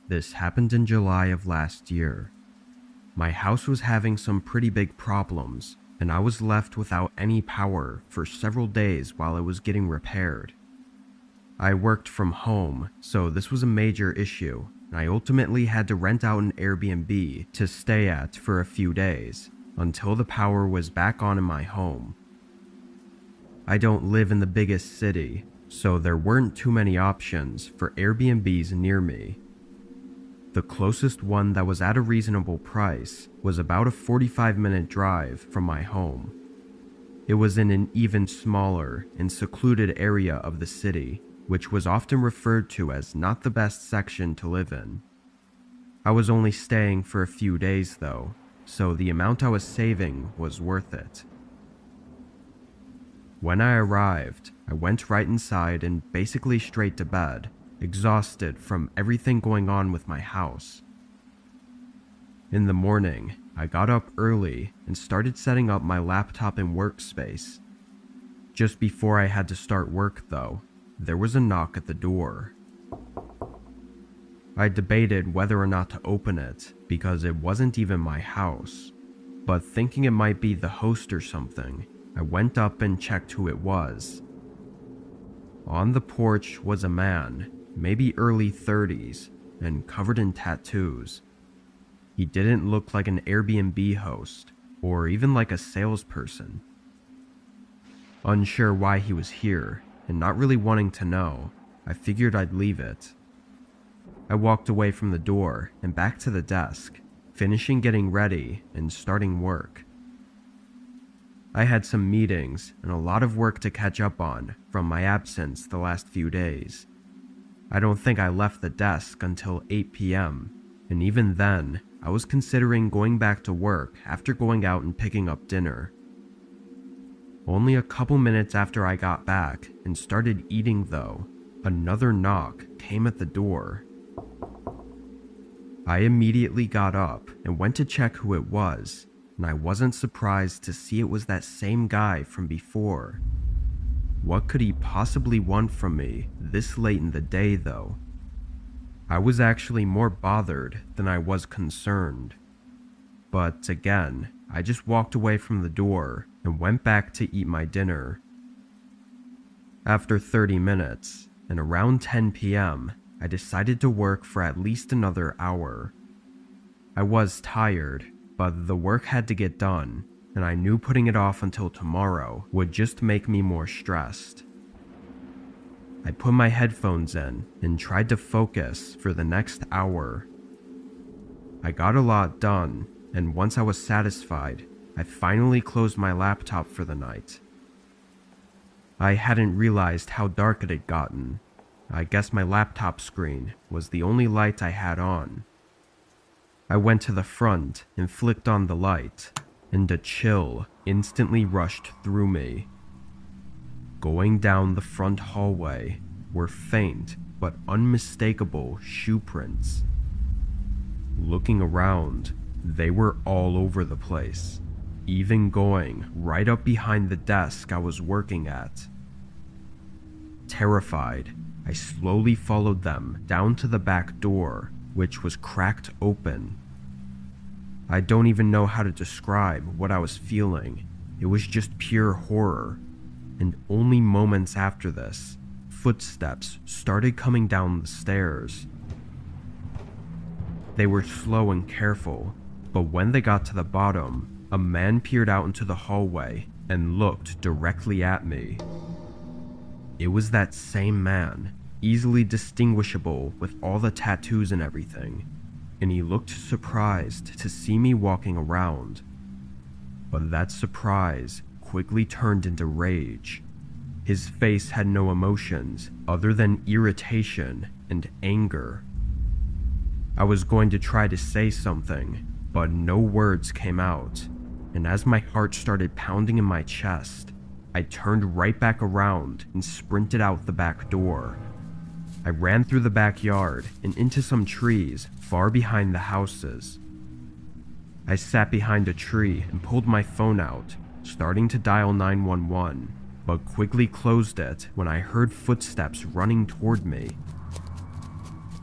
This happened in July of last year. My house was having some pretty big problems, and I was left without any power for several days while it was getting repaired. I worked from home, so this was a major issue, and I ultimately had to rent out an Airbnb to stay at for a few days until the power was back on in my home. I don't live in the biggest city, so there weren't too many options for Airbnbs near me. The closest one that was at a reasonable price was about a 45-minute drive from my home. It was in an even smaller and secluded area of the city, which was often referred to as not the best section to live in. I was only staying for a few days though, so the amount I was saving was worth it. When I arrived, I went right inside and basically straight to bed, exhausted from everything going on with my house. In the morning, I got up early and started setting up my laptop and workspace. Just before I had to start work though, there was a knock at the door. I debated whether or not to open it because it wasn't even my house, but thinking it might be the host or something, I went up and checked who it was. On the porch was a man, maybe early 30s, and covered in tattoos. He didn't look like an Airbnb host, or even like a salesperson. Unsure why he was here, and not really wanting to know, I figured I'd leave it. I walked away from the door and back to the desk, finishing getting ready and starting work. I had some meetings and a lot of work to catch up on from my absence the last few days. I don't think I left the desk until 8 p.m., and even then, I was considering going back to work after going out and picking up dinner. Only a couple minutes after I got back and started eating though, another knock came at the door. I immediately got up and went to check who it was, and I wasn't surprised to see it was that same guy from before. What could he possibly want from me this late in the day though? I was actually more bothered than I was concerned. But again, I just walked away from the door and went back to eat my dinner. After 30 minutes, and around 10 p.m., I decided to work for at least another hour. I was tired, but the work had to get done, and I knew putting it off until tomorrow would just make me more stressed. I put my headphones in and tried to focus for the next hour. I got a lot done, and once I was satisfied, I finally closed my laptop for the night. I hadn't realized how dark it had gotten. I guess my laptop screen was the only light I had on. I went to the front and flicked on the light, and a chill instantly rushed through me. Going down the front hallway were faint but unmistakable shoe prints. Looking around, they were all over the place, even going right up behind the desk I was working at. Terrified, I slowly followed them down to the back door, which was cracked open. I don't even know how to describe what I was feeling. It was just pure horror. And only moments after this, footsteps started coming down the stairs. They were slow and careful, but when they got to the bottom, a man peered out into the hallway and looked directly at me. It was that same man, easily distinguishable with all the tattoos and everything, and he looked surprised to see me walking around. But that surprise quickly turned into rage. His face had no emotions other than irritation and anger. I was going to try to say something, but no words came out, and as my heart started pounding in my chest, I turned right back around and sprinted out the back door. I ran through the backyard and into some trees far behind the houses. I sat behind a tree and pulled my phone out, starting to dial 911, but quickly closed it when I heard footsteps running toward me.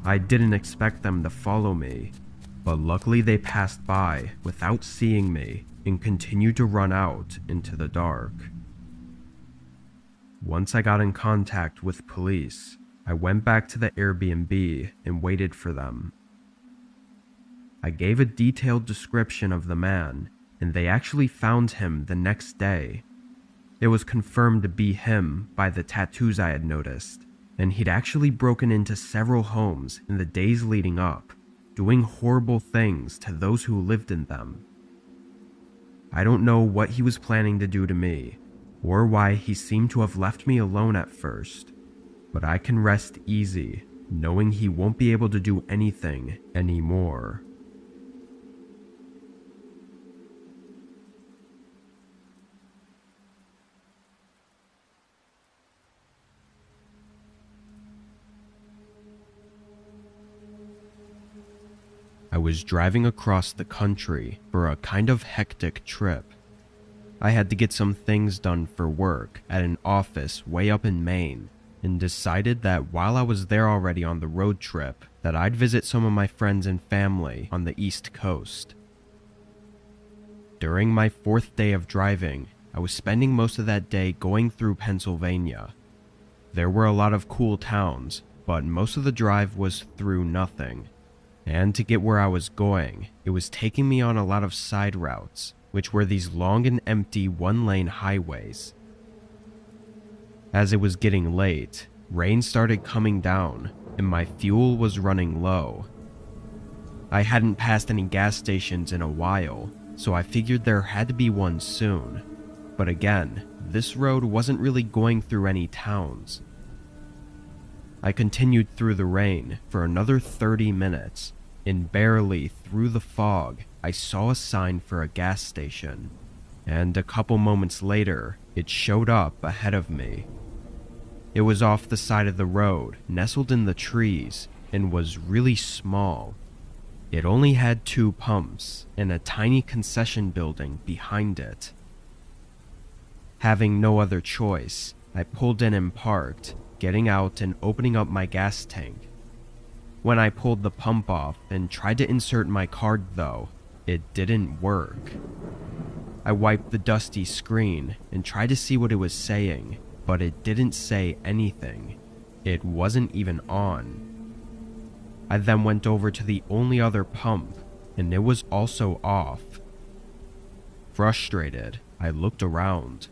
I didn't expect them to follow me, but luckily they passed by without seeing me and continued to run out into the dark. Once I got in contact with police, I went back to the Airbnb and waited for them. I gave a detailed description of the man, and they actually found him the next day. It was confirmed to be him by the tattoos I had noticed, and he'd actually broken into several homes in the days leading up, doing horrible things to those who lived in them. I don't know what he was planning to do to me, or why he seemed to have left me alone at first, but I can rest easy knowing he won't be able to do anything anymore. I was driving across the country for a kind of hectic trip. I had to get some things done for work at an office way up in Maine, and decided that while I was there already on the road trip, that I'd visit some of my friends and family on the East Coast. During my 4th day of driving, I was spending most of that day going through Pennsylvania. There were a lot of cool towns, but most of the drive was through nothing. And to get where I was going, it was taking me on a lot of side routes, which were these long and empty one-lane highways. As it was getting late, rain started coming down, and my fuel was running low. I hadn't passed any gas stations in a while, so I figured there had to be one soon. But again, this road wasn't really going through any towns. I continued through the rain for another 30 minutes, and barely through the fog, I saw a sign for a gas station, and a couple moments later, it showed up ahead of me. It was off the side of the road, nestled in the trees, and was really small. It only had 2 pumps and a tiny concession building behind it. Having no other choice, I pulled in and parked, getting out and opening up my gas tank. When I pulled the pump off and tried to insert my card though, it didn't work. I wiped the dusty screen and tried to see what it was saying, but it didn't say anything. It wasn't even on. I then went over to the only other pump, and it was also off. Frustrated, I looked around.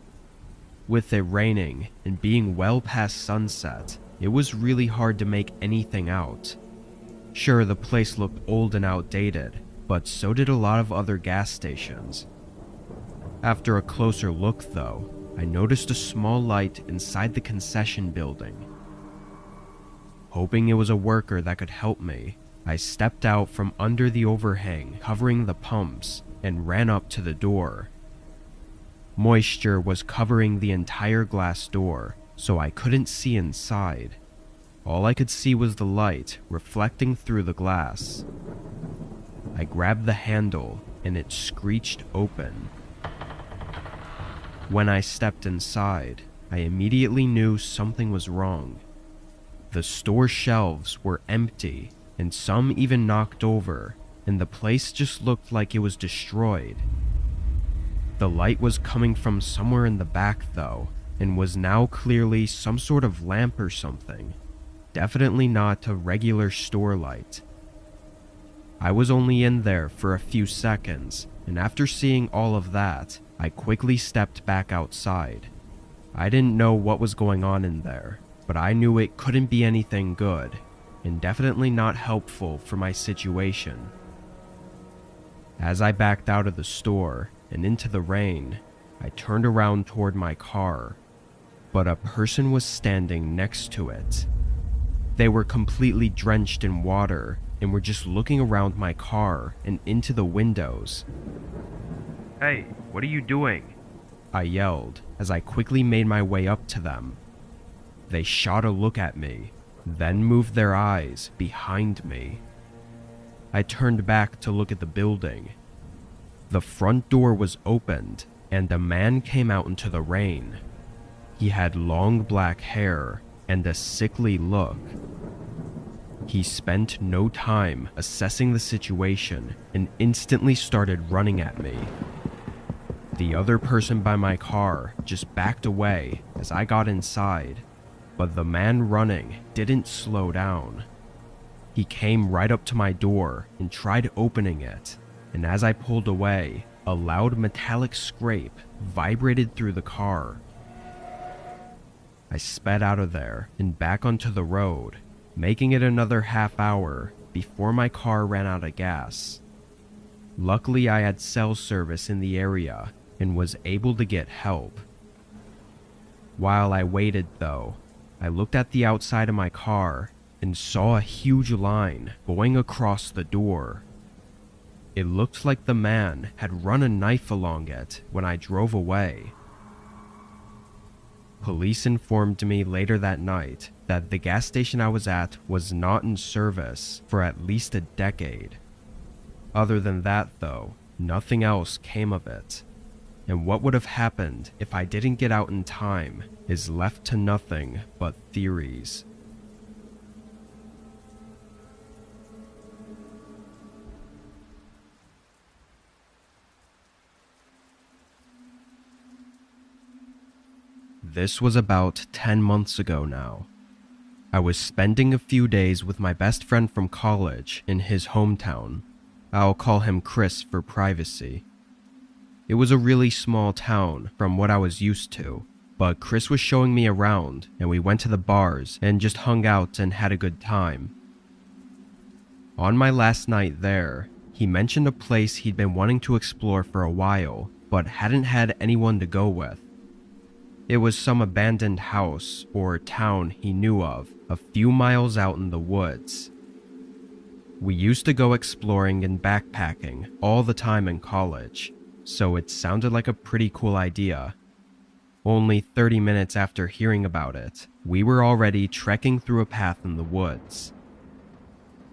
With it raining and being well past sunset, it was really hard to make anything out. Sure, the place looked old and outdated, but so did a lot of other gas stations. After a closer look though, I noticed a small light inside the concession building. Hoping it was a worker that could help me, I stepped out from under the overhang covering the pumps and ran up to the door. Moisture was covering the entire glass door, so I couldn't see inside. All I could see was the light reflecting through the glass. I grabbed the handle and it screeched open. When I stepped inside, I immediately knew something was wrong. The store shelves were empty and some even knocked over, and the place just looked like it was destroyed. The light was coming from somewhere in the back though, and was now clearly some sort of lamp or something. Definitely not a regular store light. I was only in there for a few seconds, and after seeing all of that, I quickly stepped back outside. I didn't know what was going on in there, but I knew it couldn't be anything good, and definitely not helpful for my situation. As I backed out of the store and into the rain, I turned around toward my car, but a person was standing next to it. They were completely drenched in water and were just looking around my car and into the windows. "Hey, what are you doing?" I yelled as I quickly made my way up to them. They shot a look at me, then moved their eyes behind me. I turned back to look at the building. The front door was opened, and a man came out into the rain. He had long black hair and a sickly look. He spent no time assessing the situation and instantly started running at me. The other person by my car just backed away as I got inside, but the man running didn't slow down. He came right up to my door and tried opening it, and as I pulled away, a loud metallic scrape vibrated through the car. I sped out of there and back onto the road, making it another half hour before my car ran out of gas. Luckily, I had cell service in the area and was able to get help. While I waited, though, I looked at the outside of my car and saw a huge line going across the door. It looked like the man had run a knife along it when I drove away. Police informed me later that night that the gas station I was at was not in service for at least a decade. Other than that, though, nothing else came of it. And what would have happened if I didn't get out in time is left to nothing but theories. This was about 10 months ago now. I was spending a few days with my best friend from college in his hometown. I'll call him Chris for privacy. It was a really small town from what I was used to, but Chris was showing me around and we went to the bars and just hung out and had a good time. On my last night there, he mentioned a place he'd been wanting to explore for a while, but hadn't had anyone to go with. It was some abandoned house or town he knew of, a few miles out in the woods. We used to go exploring and backpacking all the time in college, so it sounded like a pretty cool idea. Only 30 minutes after hearing about it, we were already trekking through a path in the woods.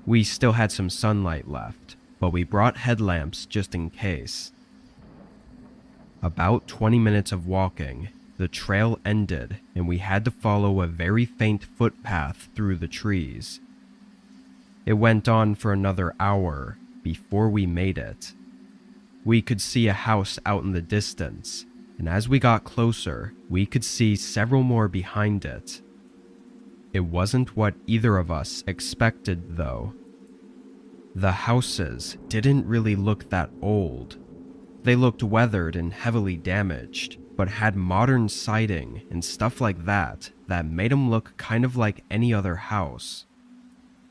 We still had some sunlight left, but we brought headlamps just in case. About 20 minutes of walking, the trail ended and we had to follow a very faint footpath through the trees. It went on for another hour before we made it. We could see a house out in the distance, and as we got closer, we could see several more behind it. It wasn't what either of us expected, though. The houses didn't really look that old. They looked weathered and heavily damaged, but had modern siding and stuff like that made them look kind of like any other house.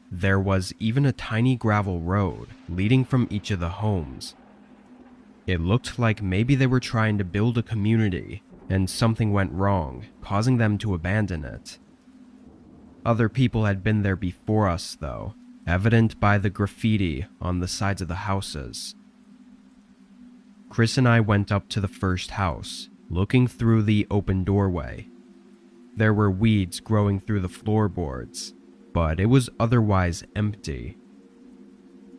There was even a tiny gravel road leading from each of the homes. It looked like maybe they were trying to build a community and something went wrong, causing them to abandon it. Other people had been there before us, though, evident by the graffiti on the sides of the houses. Chris and I went up to the first house, looking through the open doorway. There were weeds growing through the floorboards, but it was otherwise empty.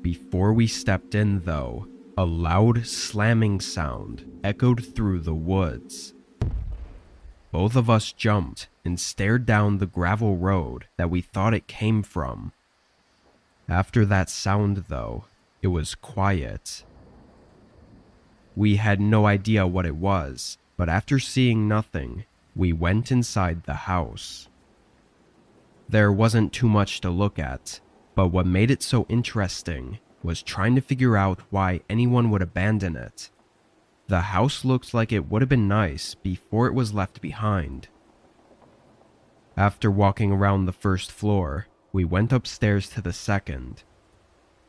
Before we stepped in, though, a loud slamming sound echoed through the woods. Both of us jumped and stared down the gravel road that we thought it came from. After that sound, though, it was quiet. We had no idea what it was, but after seeing nothing, we went inside the house. There wasn't too much to look at, but what made it so interesting was trying to figure out why anyone would abandon it. The house looked like it would have been nice before it was left behind. After walking around the first floor, we went upstairs to the second.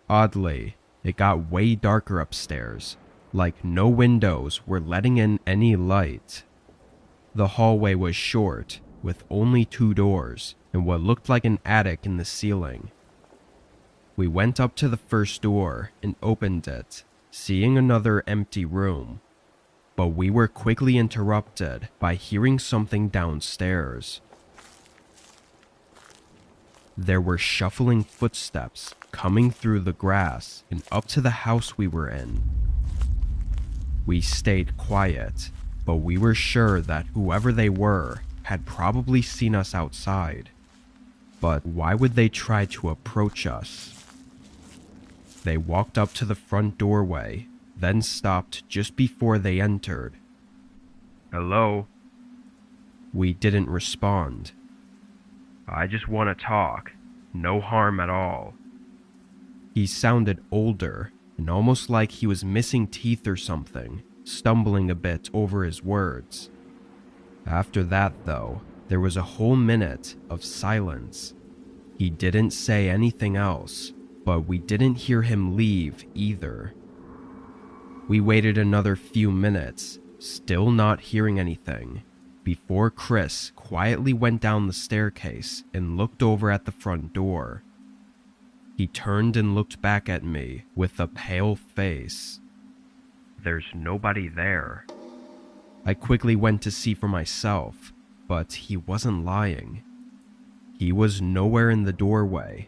Oddly, it got way darker upstairs, like no windows were letting in any light. The hallway was short, with only 2 doors, and what looked like an attic in the ceiling. We went up to the first door and opened it, seeing another empty room. But we were quickly interrupted by hearing something downstairs. There were shuffling footsteps coming through the grass and up to the house we were in. We stayed quiet, but we were sure that whoever they were had probably seen us outside. but why would they try to approach us? They walked up to the front doorway, then stopped just before they entered. "Hello?" We didn't respond. "I just want to talk. No harm at all." He sounded older and almost like he was missing teeth or something, stumbling a bit over his words. After that, though, there was a whole minute of silence. He didn't say anything else, but we didn't hear him leave either. We waited another few minutes, still not hearing anything, before Chris quietly went down the staircase and looked over at the front door. He turned and looked back at me with a pale face. "There's nobody there." I quickly went to see for myself, but he wasn't lying. He was nowhere in the doorway.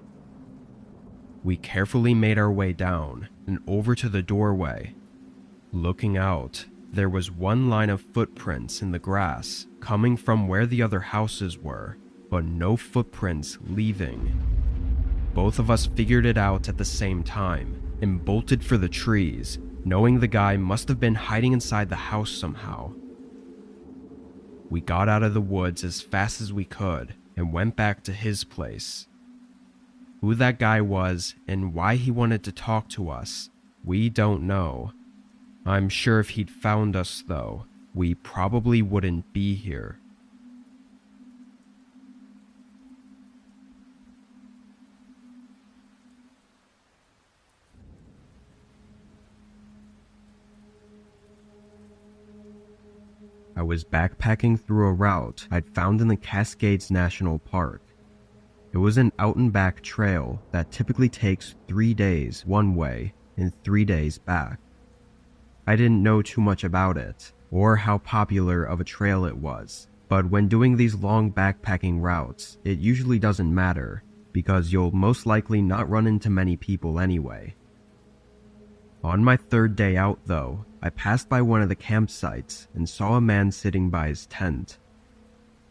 We carefully made our way down and over to the doorway. Looking out, there was one line of footprints in the grass coming from where the other houses were, but no footprints leaving. Both of us figured it out at the same time and bolted for the trees, knowing the guy must have been hiding inside the house somehow. We got out of the woods as fast as we could and went back to his place. Who that guy was and why he wanted to talk to us, we don't know. I'm sure if he'd found us, though, we probably wouldn't be here. I was backpacking through a route I'd found in the Cascades National Park. It was an out-and-back trail that typically takes 3 days one way and 3 days back. I didn't know too much about it, or how popular of a trail it was, but when doing these long backpacking routes, it usually doesn't matter, because you'll most likely not run into many people anyway. On my 3rd day out, though, I passed by one of the campsites and saw a man sitting by his tent.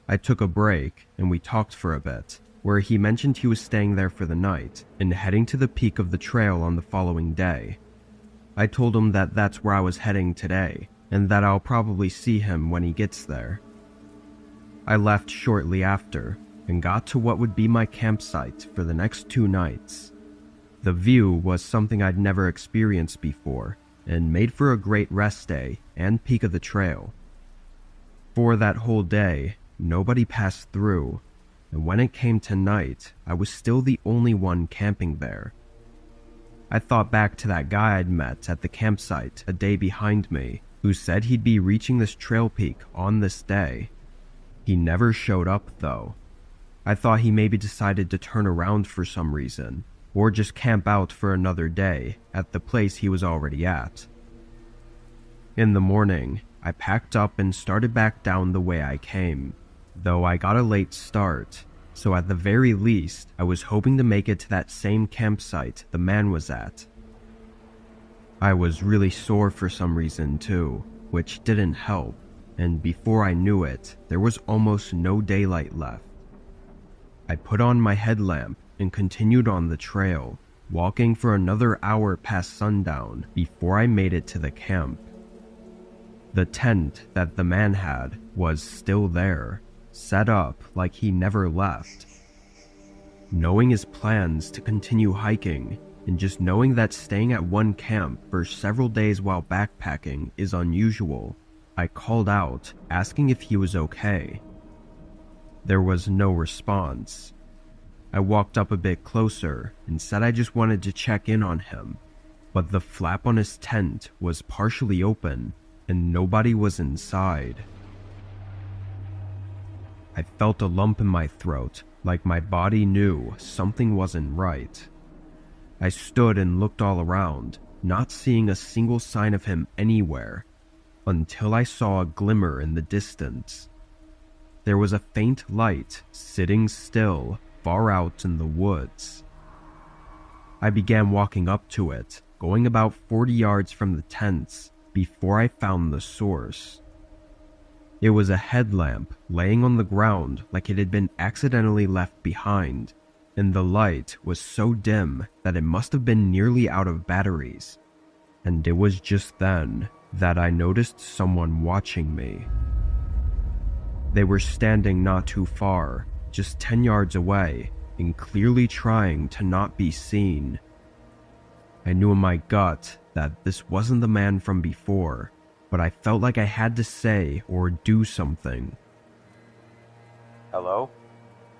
I took a break and we talked for a bit, where he mentioned he was staying there for the night and heading to the peak of the trail on the following day. I told him that that's where I was heading today, and that I'll probably see him when he gets there. I left shortly after, and got to what would be my campsite for the next 2 nights. The view was something I'd never experienced before, and made for a great rest day and peak of the trail. For that whole day, nobody passed through, and when it came to night, I was still the only one camping there. I thought back to that guy I'd met at the campsite a day behind me, who said he'd be reaching this trail peak on this day. He never showed up, though. I thought he maybe decided to turn around for some reason, or just camp out for another day at the place he was already at. In the morning, I packed up and started back down the way I came, though I got a late start, so at the very least, I was hoping to make it to that same campsite the man was at. I was really sore for some reason too, which didn't help, and before I knew it, there was almost no daylight left. I put on my headlamp and continued on the trail, walking for another hour past sundown before I made it to the camp. The tent that the man had was still there, set up like he never left. Knowing his plans to continue hiking, and just knowing that staying at one camp for several days while backpacking is unusual, I called out, asking if he was okay. There was no response. I walked up a bit closer and said I just wanted to check in on him, but the flap on his tent was partially open and nobody was inside. I felt a lump in my throat, like my body knew something wasn't right. I stood and looked all around, not seeing a single sign of him anywhere, until I saw a glimmer in the distance. There was a faint light sitting still far out in the woods. I began walking up to it, going about 40 yards from the tents before I found the source. It was a headlamp laying on the ground like it had been accidentally left behind, and the light was so dim that it must have been nearly out of batteries. And it was just then that I noticed someone watching me. They were standing not too far, just 10 yards away, and clearly trying to not be seen. I knew in my gut that this wasn't the man from before, but I felt like I had to say or do something. "Hello?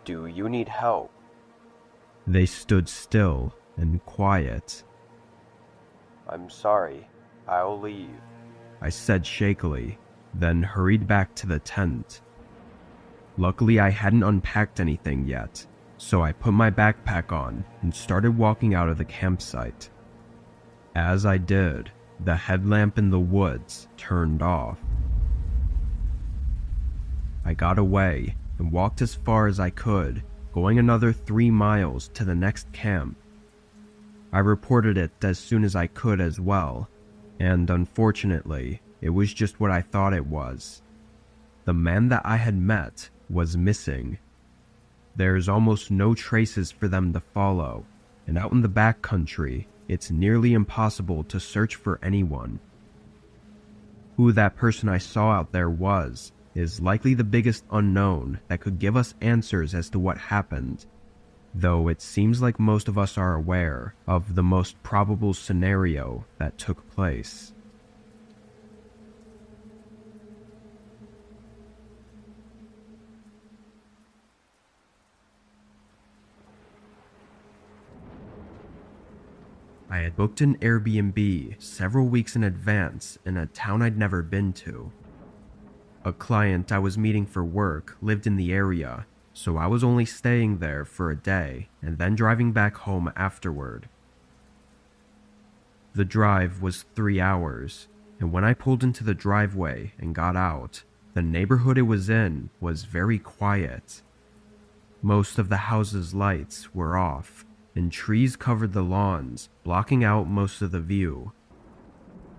Do you need help?" They stood still and quiet. "I'm sorry. I'll leave," I said shakily, then hurried back to the tent. Luckily, I hadn't unpacked anything yet, so I put my backpack on and started walking out of the campsite. As I did, the headlamp in the woods turned off. I got away and walked as far as I could, going another 3 miles to the next camp. I reported it as soon as I could as well, and unfortunately, it was just what I thought it was. The man that I had met was missing. There's almost no traces for them to follow, and out in the backcountry, it's nearly impossible to search for anyone. Who that person I saw out there was is likely the biggest unknown that could give us answers as to what happened, though it seems like most of us are aware of the most probable scenario that took place. I had booked an Airbnb several weeks in advance in a town I'd never been to. A client I was meeting for work lived in the area, so I was only staying there for a day and then driving back home afterward. The drive was 3 hours, and when I pulled into the driveway and got out, the neighborhood it was in was very quiet. Most of the house's lights were off, and trees covered the lawns, blocking out most of the view.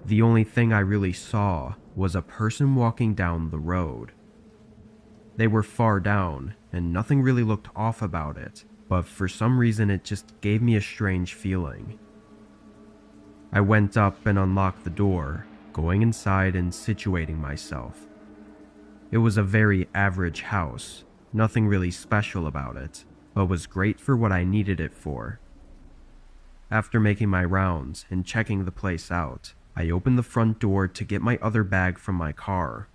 The only thing I really saw was a person walking down the road. They were far down, and nothing really looked off about it, but for some reason it just gave me a strange feeling. I went up and unlocked the door, going inside and situating myself. It was a very average house, nothing really special about it, but was great for what I needed it for. After making my rounds and checking the place out, I opened the front door to get my other bag from my car.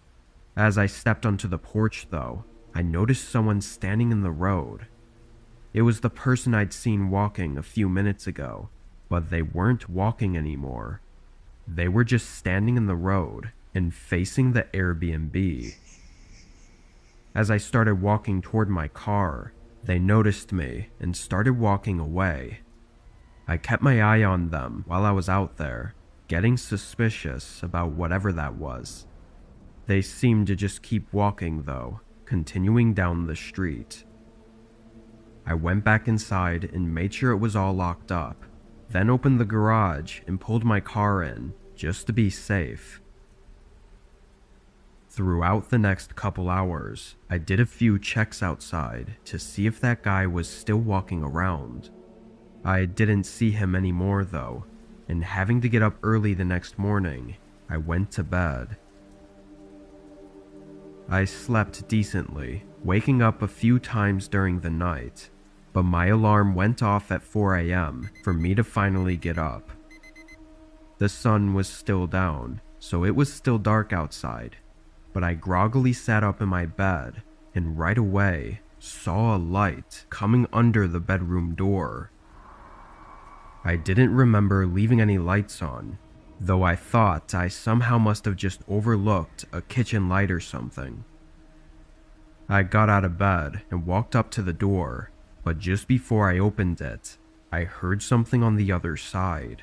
As I stepped onto the porch though, I noticed someone standing in the road. It was the person I'd seen walking a few minutes ago, but they weren't walking anymore. They were just standing in the road and facing the Airbnb. As I started walking toward my car, they noticed me and started walking away. I kept my eye on them while I was out there, getting suspicious about whatever that was. They seemed to just keep walking though, continuing down the street. I went back inside and made sure it was all locked up, then opened the garage and pulled my car in, just to be safe. Throughout the next couple hours, I did a few checks outside to see if that guy was still walking around. I didn't see him anymore though, and having to get up early the next morning, I went to bed. I slept decently, waking up a few times during the night, but my alarm went off at 4 a.m. for me to finally get up. The sun was still down, so it was still dark outside, but I groggily sat up in my bed and right away saw a light coming under the bedroom door. I didn't remember leaving any lights on, though I thought I somehow must have just overlooked a kitchen light or something. I got out of bed and walked up to the door, but just before I opened it, I heard something on the other side.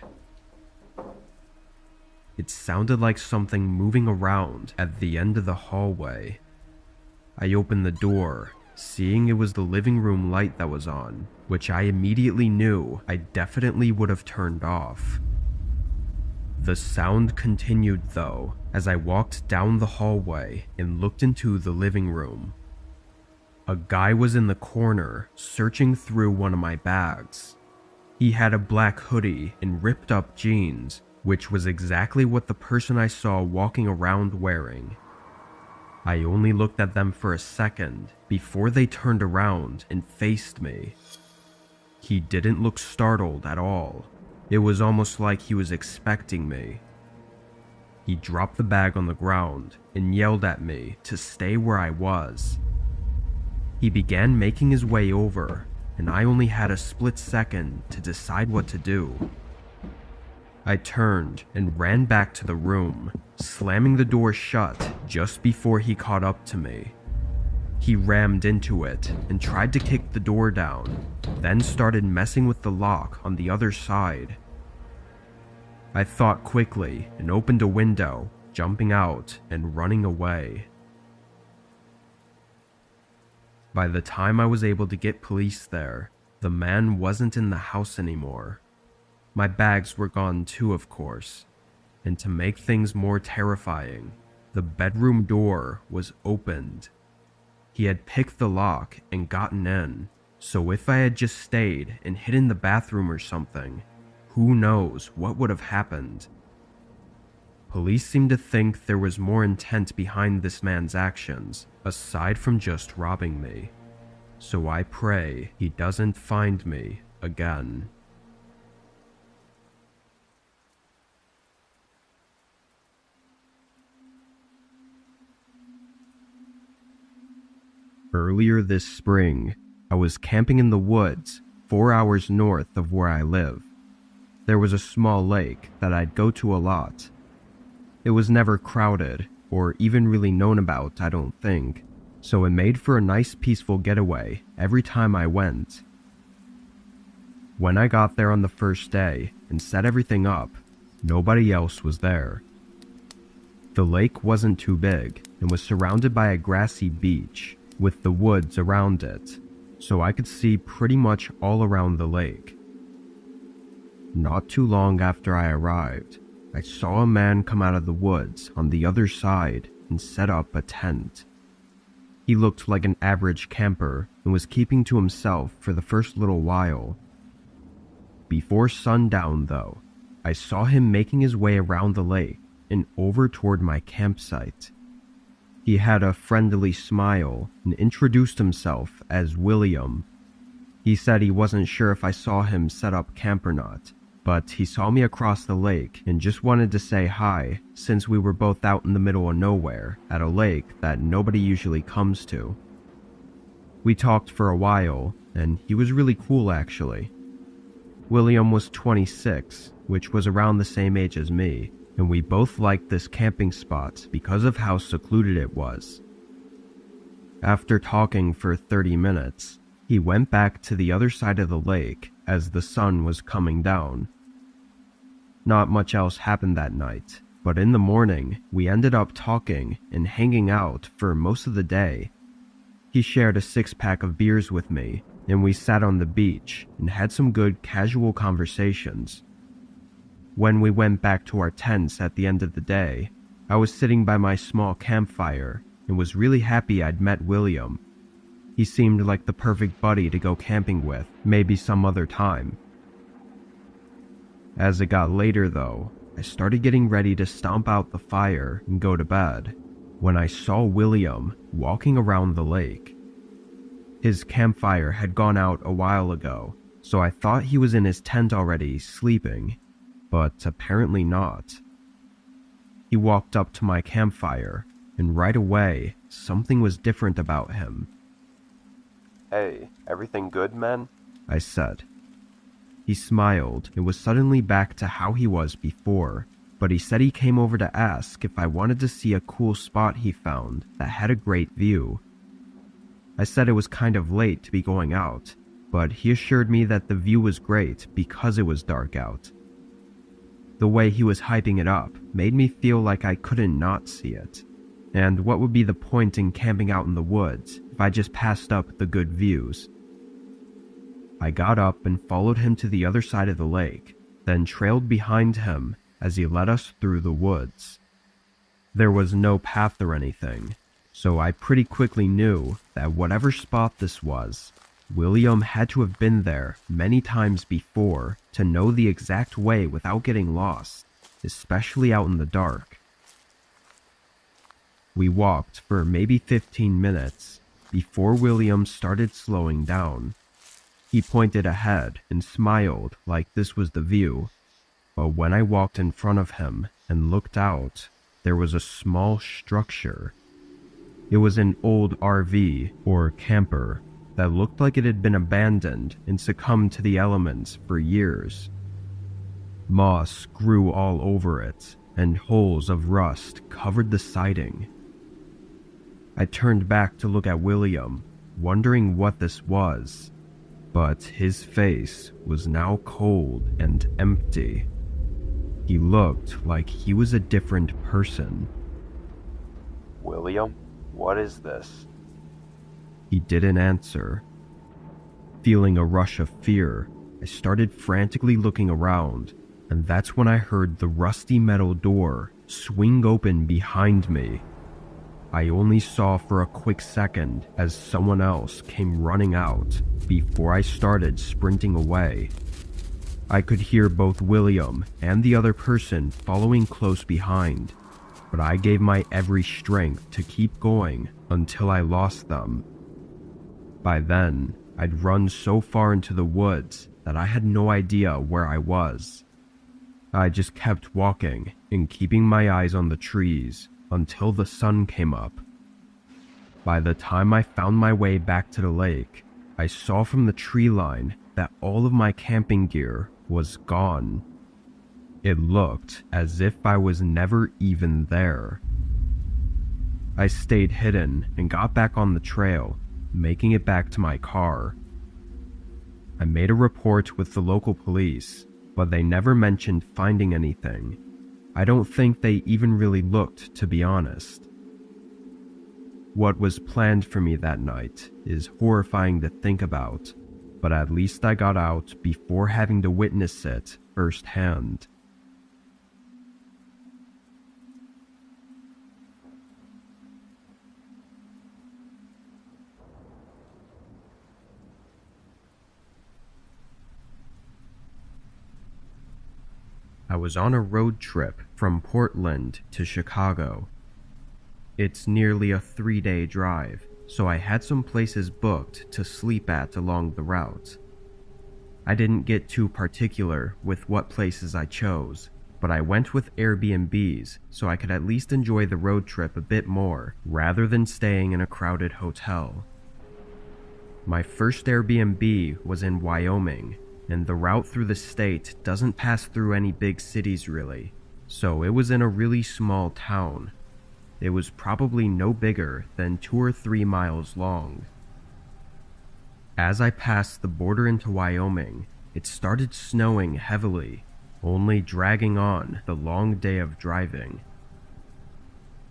It sounded like something moving around at the end of the hallway. I opened the door, seeing it was the living room light that was on, which I immediately knew I definitely would have turned off. The sound continued though, as I walked down the hallway and looked into the living room. A guy was in the corner, searching through one of my bags. He had a black hoodie and ripped up jeans, which was exactly what the person I saw walking around wearing. I only looked at them for a second before they turned around and faced me. He didn't look startled at all. It was almost like he was expecting me. He dropped the bag on the ground and yelled at me to stay where I was. He began making his way over, and I only had a split second to decide what to do. I turned and ran back to the room, slamming the door shut just before he caught up to me. He rammed into it and tried to kick the door down, then started messing with the lock on the other side. I thought quickly and opened a window, jumping out and running away. By the time I was able to get police there, the man wasn't in the house anymore. My bags were gone too, of course, and to make things more terrifying, the bedroom door was opened. He had picked the lock and gotten in, so if I had just stayed and hid in the bathroom or something, who knows what would have happened. Police seemed to think there was more intent behind this man's actions, aside from just robbing me. So I pray he doesn't find me again. Earlier this spring, I was camping in the woods 4 hours north of where I live. There was a small lake that I'd go to a lot. It was never crowded or even really known about, I don't think, so it made for a nice peaceful getaway every time I went. When I got there on the first day and set everything up, nobody else was there. The lake wasn't too big and was surrounded by a grassy beach with the woods around it, so I could see pretty much all around the lake. Not too long after I arrived, I saw a man come out of the woods on the other side and set up a tent. He looked like an average camper and was keeping to himself for the first little while. Before sundown, though, I saw him making his way around the lake and over toward my campsite. He had a friendly smile and introduced himself as William. He said he wasn't sure if I saw him set up camp or not, but he saw me across the lake and just wanted to say hi since we were both out in the middle of nowhere at a lake that nobody usually comes to. We talked for a while, and he was really cool actually. William was 26, which was around the same age as me, and we both liked this camping spot because of how secluded it was. After talking for 30 minutes, he went back to the other side of the lake as the sun was coming down. Not much else happened that night, but in the morning, we ended up talking and hanging out for most of the day. He shared a 6-pack of beers with me, and we sat on the beach and had some good casual conversations. When we went back to our tents at the end of the day, I was sitting by my small campfire and was really happy I'd met William. He seemed like the perfect buddy to go camping with, maybe some other time. As it got later though, I started getting ready to stomp out the fire and go to bed, when I saw William walking around the lake. His campfire had gone out a while ago, so I thought he was in his tent already, sleeping, but apparently not. He walked up to my campfire, and right away, something was different about him. "Hey, everything good, man?" I said. He smiled and was suddenly back to how he was before, but he said he came over to ask if I wanted to see a cool spot he found that had a great view. I said it was kind of late to be going out, but he assured me that the view was great because it was dark out. The way he was hyping it up made me feel like I couldn't not see it. And what would be the point in camping out in the woods if I just passed up the good views? I got up and followed him to the other side of the lake, then trailed behind him as he led us through the woods. There was no path or anything, so I pretty quickly knew that whatever spot this was, William had to have been there many times before to know the exact way without getting lost, especially out in the dark. We walked for maybe 15 minutes before William started slowing down. He pointed ahead and smiled like this was the view, but when I walked in front of him and looked out, there was a small structure. It was an old RV or camper that looked like it had been abandoned and succumbed to the elements for years. Moss grew all over it, and holes of rust covered the siding. I turned back to look at William, wondering what this was, but his face was now cold and empty. He looked like he was a different person. William, what is this? He didn't answer. Feeling a rush of fear, I started frantically looking around, and that's when I heard the rusty metal door swing open behind me. I only saw for a quick second as someone else came running out before I started sprinting away. I could hear both William and the other person following close behind, but I gave my every strength to keep going until I lost them. By then, I'd run so far into the woods that I had no idea where I was. I just kept walking and keeping my eyes on the trees until the sun came up. By the time I found my way back to the lake, I saw from the tree line that all of my camping gear was gone. It looked as if I was never even there. I stayed hidden and got back on the trail, making it back to my car. I made a report with the local police, but they never mentioned finding anything. I don't think they even really looked, to be honest. What was planned for me that night is horrifying to think about, but at least I got out before having to witness it firsthand. I was on a road trip from Portland to Chicago. It's nearly a 3-day drive, so I had some places booked to sleep at along the route. I didn't get too particular with what places I chose, but I went with Airbnbs so I could at least enjoy the road trip a bit more rather than staying in a crowded hotel. My first Airbnb was in Wyoming, and the route through the state doesn't pass through any big cities really, so it was in a really small town. It was probably no bigger than 2 or 3 miles long. As I passed the border into Wyoming, it started snowing heavily, only dragging on the long day of driving.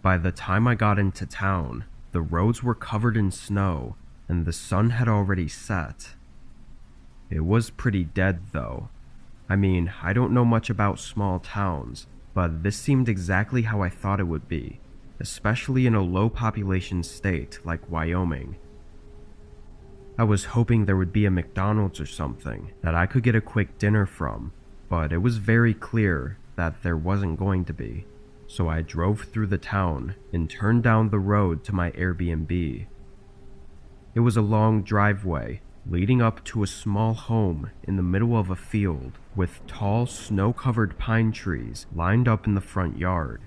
By the time I got into town, the roads were covered in snow and the sun had already set. It was pretty dead though. I mean, I don't know much about small towns, but this seemed exactly how I thought it would be, especially in a low population state like Wyoming. I was hoping there would be a McDonald's or something that I could get a quick dinner from, but it was very clear that there wasn't going to be, so I drove through the town and turned down the road to my Airbnb. It was a long driveway leading up to a small home in the middle of a field with tall snow-covered pine trees lined up in the front yard.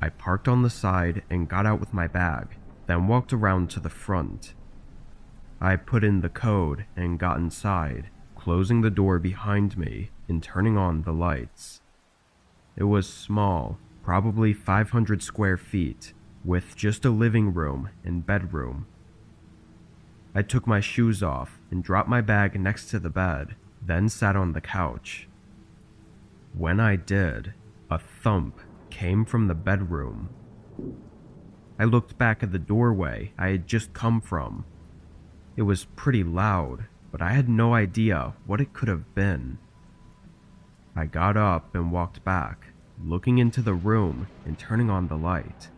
I parked on the side and got out with my bag, then walked around to the front. I put in the code and got inside, closing the door behind me and turning on the lights. It was small, probably 500 square feet, with just a living room and bedroom. I took my shoes off and dropped my bag next to the bed, then sat on the couch. When I did, a thump came from the bedroom. I looked back at the doorway I had just come from. It was pretty loud, but I had no idea what it could have been. I got up and walked back, looking into the room and turning on the light.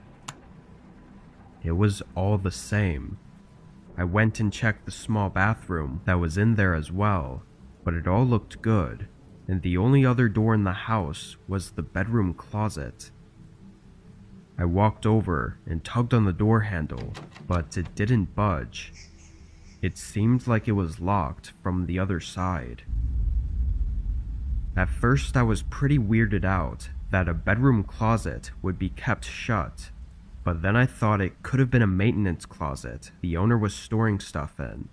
It was all the same. I went and checked the small bathroom that was in there as well, but it all looked good, and the only other door in the house was the bedroom closet. I walked over and tugged on the door handle, but it didn't budge. It seemed like it was locked from the other side. At first I was pretty weirded out that a bedroom closet would be kept shut, but then I thought it could have been a maintenance closet the owner was storing stuff in.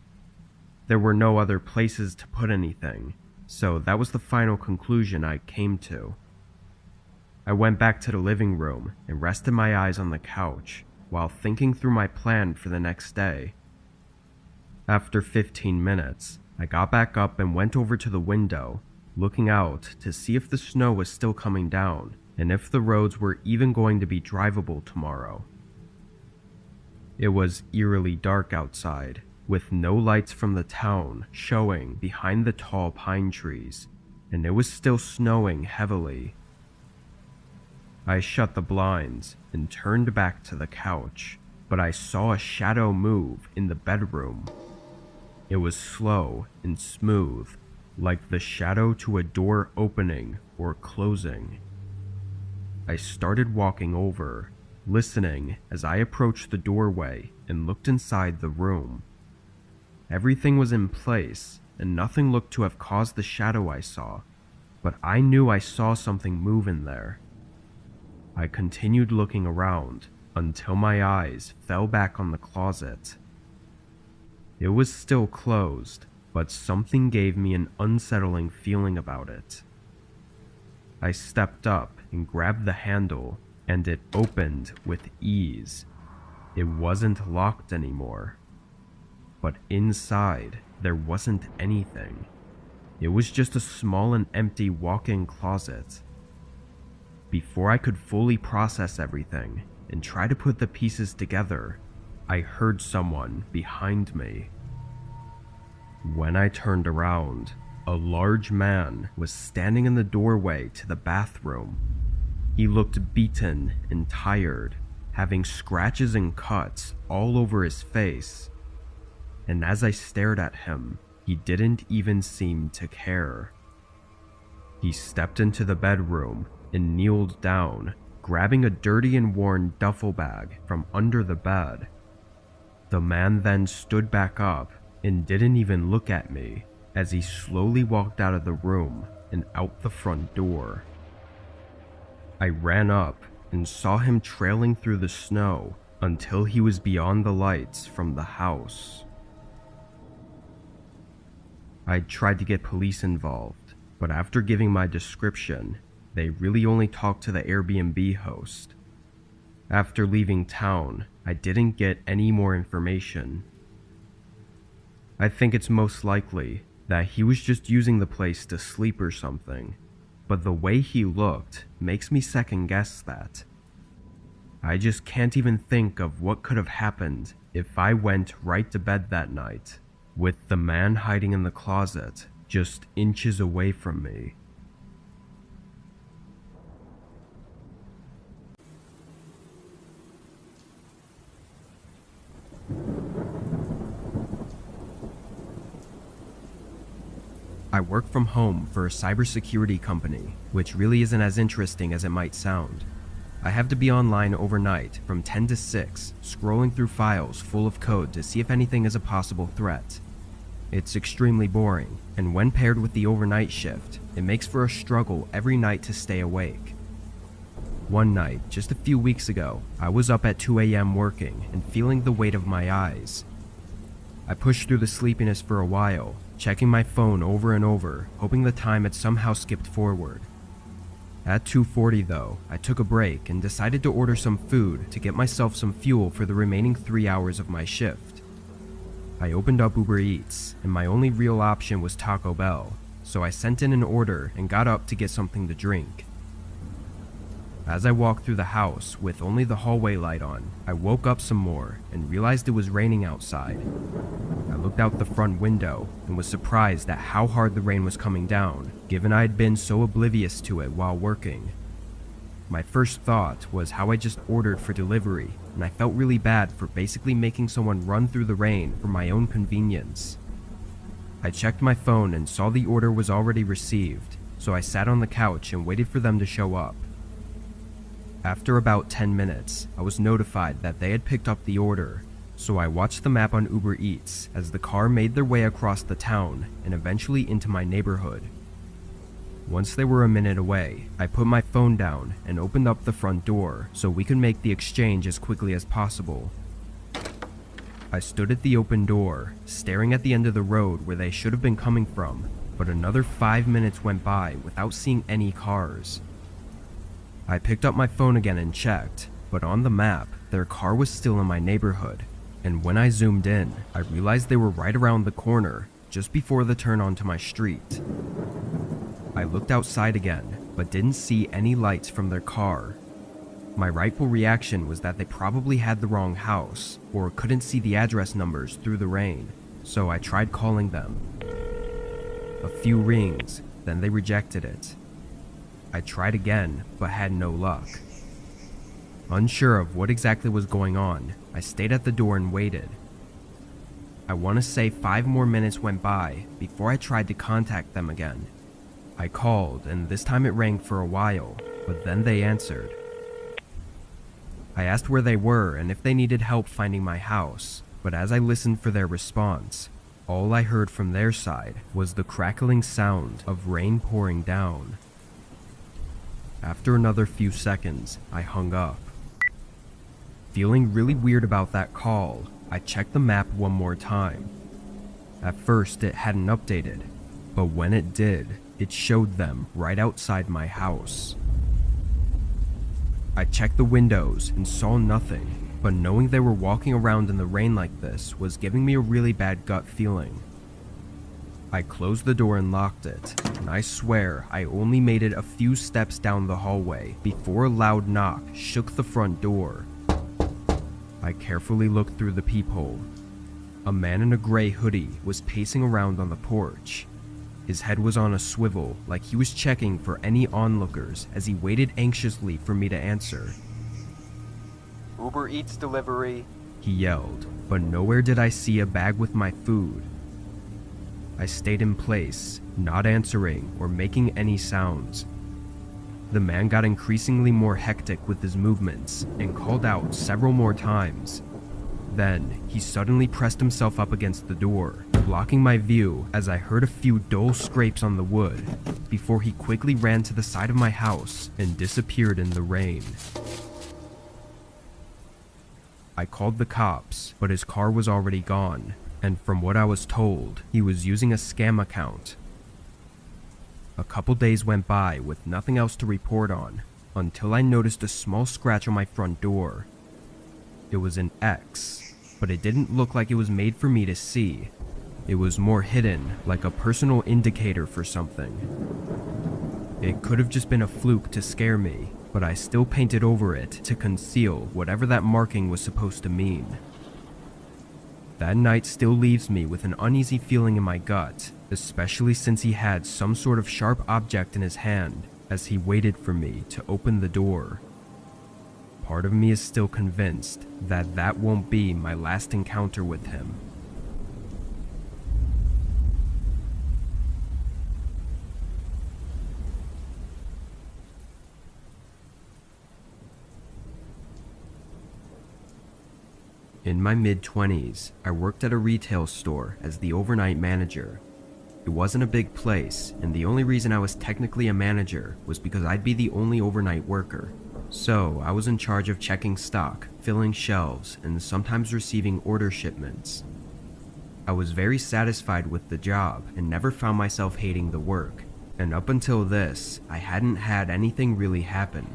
There were no other places to put anything, so that was the final conclusion I came to. I went back to the living room and rested my eyes on the couch while thinking through my plan for the next day. After 15 minutes, I got back up and went over to the window, looking out to see if the snow was still coming down and if the roads were even going to be drivable tomorrow. It was eerily dark outside, with no lights from the town showing behind the tall pine trees, and it was still snowing heavily. I shut the blinds and turned back to the couch, but I saw a shadow move in the bedroom. It was slow and smooth, like the shadow to a door opening or closing. I started walking over, listening as I approached the doorway and looked inside the room. Everything was in place, and nothing looked to have caused the shadow I saw, but I knew I saw something move in there. I continued looking around until my eyes fell back on the closet. It was still closed, but something gave me an unsettling feeling about it. I stepped up and grabbed the handle, and it opened with ease. It wasn't locked anymore. But inside, there wasn't anything. It was just a small and empty walk-in closet. Before I could fully process everything and try to put the pieces together, I heard someone behind me. When I turned around, a large man was standing in the doorway to the bathroom. He looked beaten and tired, having scratches and cuts all over his face. And as I stared at him, he didn't even seem to care. He stepped into the bedroom and kneeled down, grabbing a dirty and worn duffel bag from under the bed. The man then stood back up and didn't even look at me as he slowly walked out of the room and out the front door. I ran up and saw him trailing through the snow until he was beyond the lights from the house. I tried to get police involved, but after giving my description, they really only talked to the Airbnb host. After leaving town, I didn't get any more information. I think it's most likely that he was just using the place to sleep or something, but the way he looked makes me second guess that. I just can't even think of what could have happened if I went right to bed that night, with the man hiding in the closet just inches away from me. I work from home for a cybersecurity company, which really isn't as interesting as it might sound. I have to be online overnight from 10 to 6, scrolling through files full of code to see if anything is a possible threat. It's extremely boring, and when paired with the overnight shift, it makes for a struggle every night to stay awake. One night, just a few weeks ago, I was up at 2 a.m. working and feeling the weight of my eyes. I pushed through the sleepiness for a while, checking my phone over and over, hoping the time had somehow skipped forward. At 2:40 though, I took a break and decided to order some food to get myself some fuel for the remaining 3 hours of my shift. I opened up Uber Eats, and my only real option was Taco Bell, so I sent in an order and got up to get something to drink. As I walked through the house with only the hallway light on, I woke up some more and realized it was raining outside. I looked out the front window and was surprised at how hard the rain was coming down, given I had been so oblivious to it while working. My first thought was how I just ordered for delivery, and I felt really bad for basically making someone run through the rain for my own convenience. I checked my phone and saw the order was already received, so I sat on the couch and waited for them to show up. After about 10 minutes, I was notified that they had picked up the order, so I watched the map on Uber Eats as the car made their way across the town and eventually into my neighborhood. Once they were a minute away, I put my phone down and opened up the front door so we could make the exchange as quickly as possible. I stood at the open door, staring at the end of the road where they should have been coming from, but another 5 minutes went by without seeing any cars. I picked up my phone again and checked, but on the map, their car was still in my neighborhood, and when I zoomed in, I realized they were right around the corner, just before the turn onto my street. I looked outside again, but didn't see any lights from their car. My rightful reaction was that they probably had the wrong house, or couldn't see the address numbers through the rain, so I tried calling them. A few rings, then they rejected it. I tried again, but had no luck. Unsure of what exactly was going on, I stayed at the door and waited. I want to say 5 more minutes went by before I tried to contact them again. I called, and this time it rang for a while, but then they answered. I asked where they were and if they needed help finding my house, but as I listened for their response, all I heard from their side was the crackling sound of rain pouring down. After another few seconds, I hung up. Feeling really weird about that call, I checked the map one more time. At first, it hadn't updated, but when it did, it showed them right outside my house. I checked the windows and saw nothing, but knowing they were walking around in the rain like this was giving me a really bad gut feeling. I closed the door and locked it, and I swear I only made it a few steps down the hallway before a loud knock shook the front door. I carefully looked through the peephole. A man in a gray hoodie was pacing around on the porch. His head was on a swivel, like he was checking for any onlookers as he waited anxiously for me to answer. Uber Eats delivery, He yelled, but nowhere did I see a bag with my food. I stayed in place, not answering or making any sounds. The man got increasingly more hectic with his movements and called out several more times. Then, he suddenly pressed himself up against the door, blocking my view as I heard a few dull scrapes on the wood, before he quickly ran to the side of my house and disappeared in the rain. I called the cops, but his car was already gone, and from what I was told, he was using a scam account. A couple days went by with nothing else to report on, until I noticed a small scratch on my front door. It was an X, but it didn't look like it was made for me to see. It was more hidden, like a personal indicator for something. It could have just been a fluke to scare me, but I still painted over it to conceal whatever that marking was supposed to mean. That night still leaves me with an uneasy feeling in my gut, especially since he had some sort of sharp object in his hand as he waited for me to open the door. Part of me is still convinced that that won't be my last encounter with him. In my mid-20s, I worked at a retail store as the overnight manager. It wasn't a big place, and the only reason I was technically a manager was because I'd be the only overnight worker. So, I was in charge of checking stock, filling shelves, and sometimes receiving order shipments. I was very satisfied with the job and never found myself hating the work, and up until this, I hadn't had anything really happen.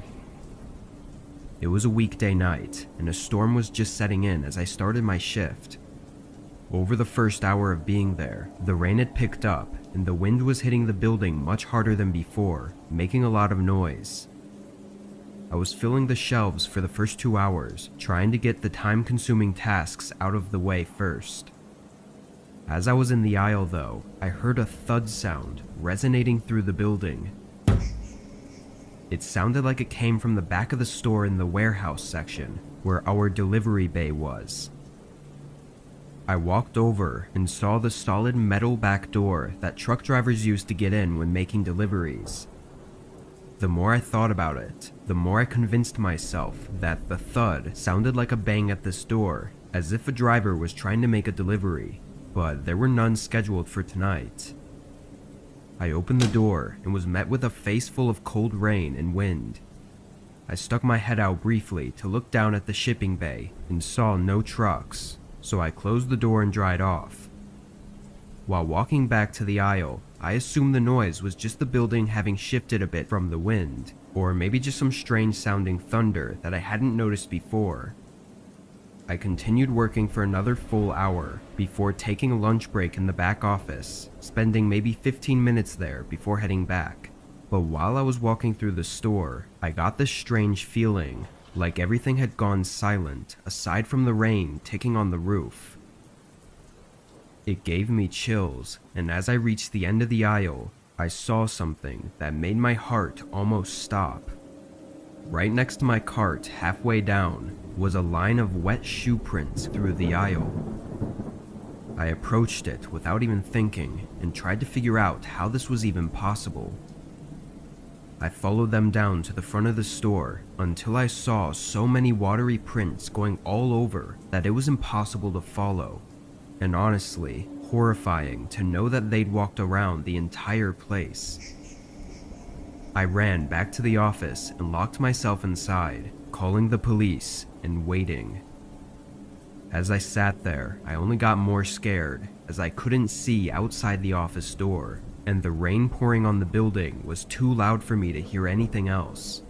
It was a weekday night, and a storm was just setting in as I started my shift. Over the first hour of being there, the rain had picked up, and the wind was hitting the building much harder than before, making a lot of noise. I was filling the shelves for the first 2 hours, trying to get the time-consuming tasks out of the way first. As I was in the aisle though, I heard a thud sound resonating through the building. It sounded like it came from the back of the store in the warehouse section, where our delivery bay was. I walked over and saw the solid metal back door that truck drivers use to get in when making deliveries. The more I thought about it, the more I convinced myself that the thud sounded like a bang at this door, as if a driver was trying to make a delivery, but there were none scheduled for tonight. I opened the door and was met with a face full of cold rain and wind. I stuck my head out briefly to look down at the shipping bay and saw no trucks, so I closed the door and dried off. While walking back to the aisle, I assumed the noise was just the building having shifted a bit from the wind, or maybe just some strange sounding thunder that I hadn't noticed before. I continued working for another full hour before taking a lunch break in the back office, spending maybe 15 minutes there before heading back. But while I was walking through the store, I got this strange feeling, like everything had gone silent aside from the rain ticking on the roof. It gave me chills, and as I reached the end of the aisle, I saw something that made my heart almost stop. Right next to my cart, halfway down, was a line of wet shoe prints through the aisle. I approached it without even thinking and tried to figure out how this was even possible. I followed them down to the front of the store until I saw so many watery prints going all over that it was impossible to follow, and honestly, horrifying to know that they'd walked around the entire place. I ran back to the office and locked myself inside, calling the police and waiting. As I sat there, I only got more scared as I couldn't see outside the office door, and the rain pouring on the building was too loud for me to hear anything else.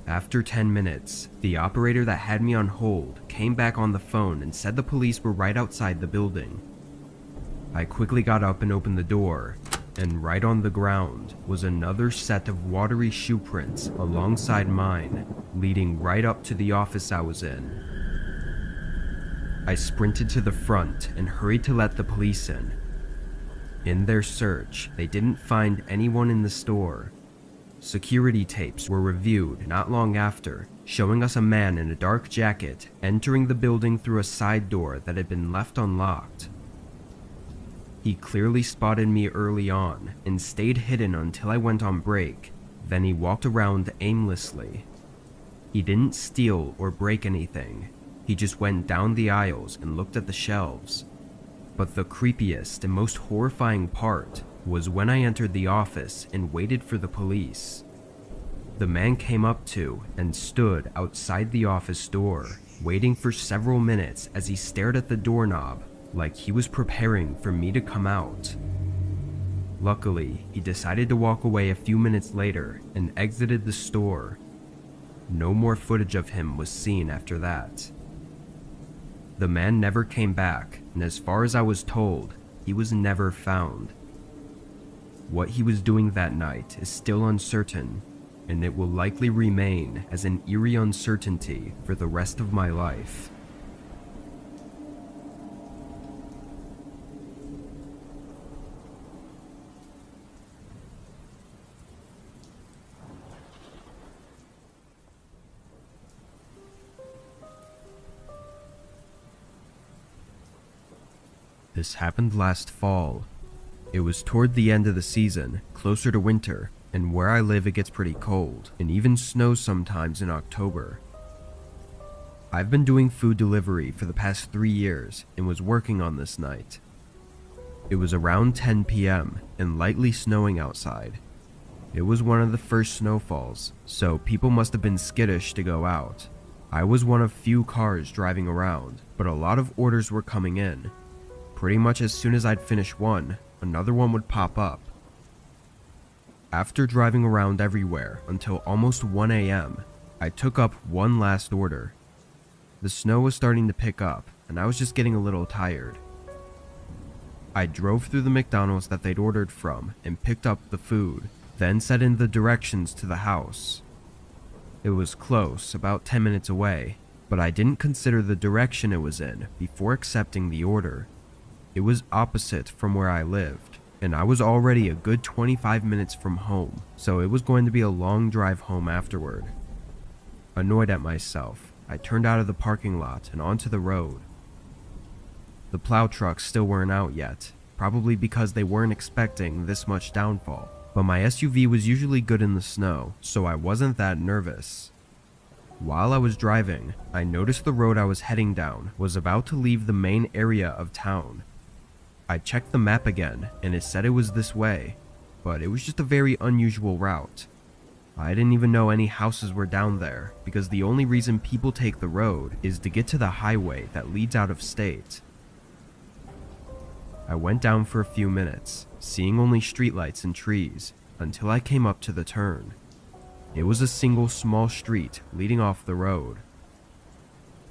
After 10 minutes, the operator that had me on hold came back on the phone and said the police were right outside the building. I quickly got up and opened the door, and right on the ground was another set of watery shoe prints alongside mine, leading right up to the office I was in. I sprinted to the front and hurried to let the police in. In their search, they didn't find anyone in the store. Security tapes were reviewed not long after, showing us a man in a dark jacket entering the building through a side door that had been left unlocked. He clearly spotted me early on and stayed hidden until I went on break, then he walked around aimlessly. He didn't steal or break anything, he just went down the aisles and looked at the shelves. But the creepiest and most horrifying part was when I entered the office and waited for the police. The man came up to and stood outside the office door, waiting for several minutes as he stared at the doorknob like he was preparing for me to come out. Luckily, he decided to walk away a few minutes later and exited the store. No more footage of him was seen after that. The man never came back, and as far as I was told, he was never found. What he was doing that night is still uncertain, and it will likely remain as an eerie uncertainty for the rest of my life. This happened last fall. It was toward the end of the season, closer to winter, and where I live it gets pretty cold, and even snows sometimes in October. I've been doing food delivery for the past 3 years and was working on this night. It was around 10 p.m. and lightly snowing outside. It was one of the first snowfalls, so people must have been skittish to go out. I was one of few cars driving around, but a lot of orders were coming in. Pretty much as soon as I'd finish one, another one would pop up. After driving around everywhere until almost 1 a.m., I took up one last order. The snow was starting to pick up, and I was just getting a little tired. I drove through the McDonald's that they'd ordered from and picked up the food, then set in the directions to the house. It was close, about 10 minutes away, but I didn't consider the direction it was in before accepting the order. It was opposite from where I lived, and I was already a good 25 minutes from home, so it was going to be a long drive home afterward. Annoyed at myself, I turned out of the parking lot and onto the road. The plow trucks still weren't out yet, probably because they weren't expecting this much downfall, but my SUV was usually good in the snow, so I wasn't that nervous. While I was driving, I noticed the road I was heading down was about to leave the main area of town. I checked the map again, and it said it was this way, but it was just a very unusual route. I didn't even know any houses were down there, because the only reason people take the road is to get to the highway that leads out of state. I went down for a few minutes, seeing only streetlights and trees, until I came up to the turn. It was a single small street leading off the road.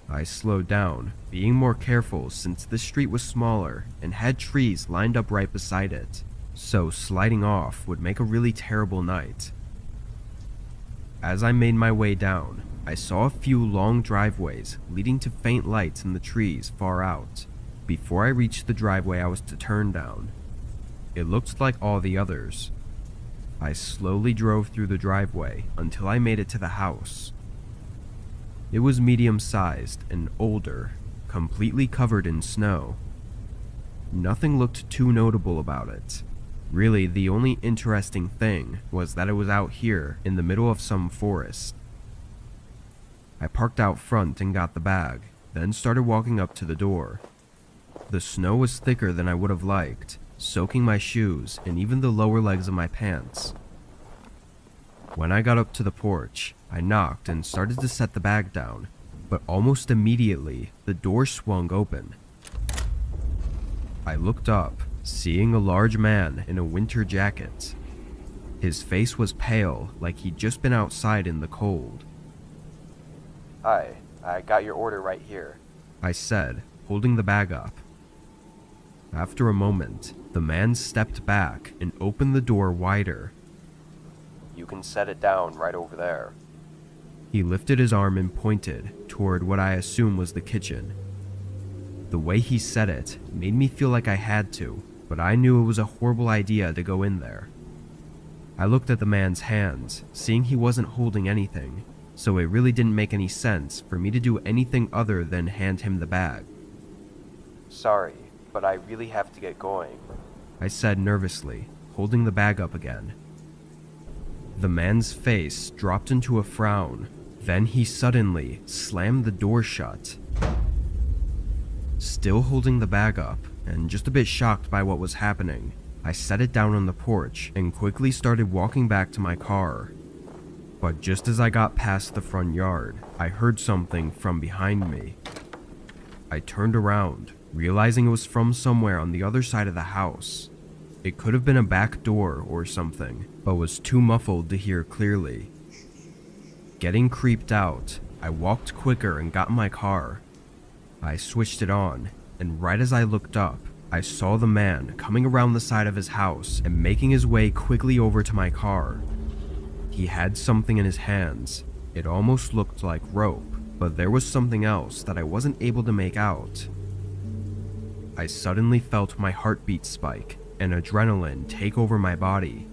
I slowed down, being more careful since this street was smaller and had trees lined up right beside it, so sliding off would make a really terrible night. As I made my way down, I saw a few long driveways leading to faint lights in the trees far out. Before I reached the driveway I was to turn down, it looked like all the others. I slowly drove through the driveway until I made it to the house. It was medium-sized and older, completely covered in snow. Nothing looked too notable about it. Really, the only interesting thing was that it was out here in the middle of some forest. I parked out front and got the bag, then started walking up to the door. The snow was thicker than I would have liked, soaking my shoes and even the lower legs of my pants. When I got up to the porch, I knocked and started to set the bag down, but almost immediately, the door swung open. I looked up, seeing a large man in a winter jacket. His face was pale, like he'd just been outside in the cold. "Hi, I got your order right here," I said, holding the bag up. After a moment, the man stepped back and opened the door wider. "You can set it down right over there." He lifted his arm and pointed toward what I assume was the kitchen. The way he said it made me feel like I had to, but I knew it was a horrible idea to go in there. I looked at the man's hands, seeing he wasn't holding anything, so it really didn't make any sense for me to do anything other than hand him the bag. "Sorry, but I really have to get going," I said nervously, holding the bag up again. The man's face dropped into a frown, then he suddenly slammed the door shut. Still holding the bag up, and just a bit shocked by what was happening, I set it down on the porch and quickly started walking back to my car. But just as I got past the front yard, I heard something from behind me. I turned around, realizing it was from somewhere on the other side of the house. It could have been a back door or something, but was too muffled to hear clearly. Getting creeped out, I walked quicker and got in my car. I switched it on, and right as I looked up, I saw the man coming around the side of his house and making his way quickly over to my car. He had something in his hands. It almost looked like rope, but there was something else that I wasn't able to make out. I suddenly felt my heartbeat spike and adrenaline take over my body.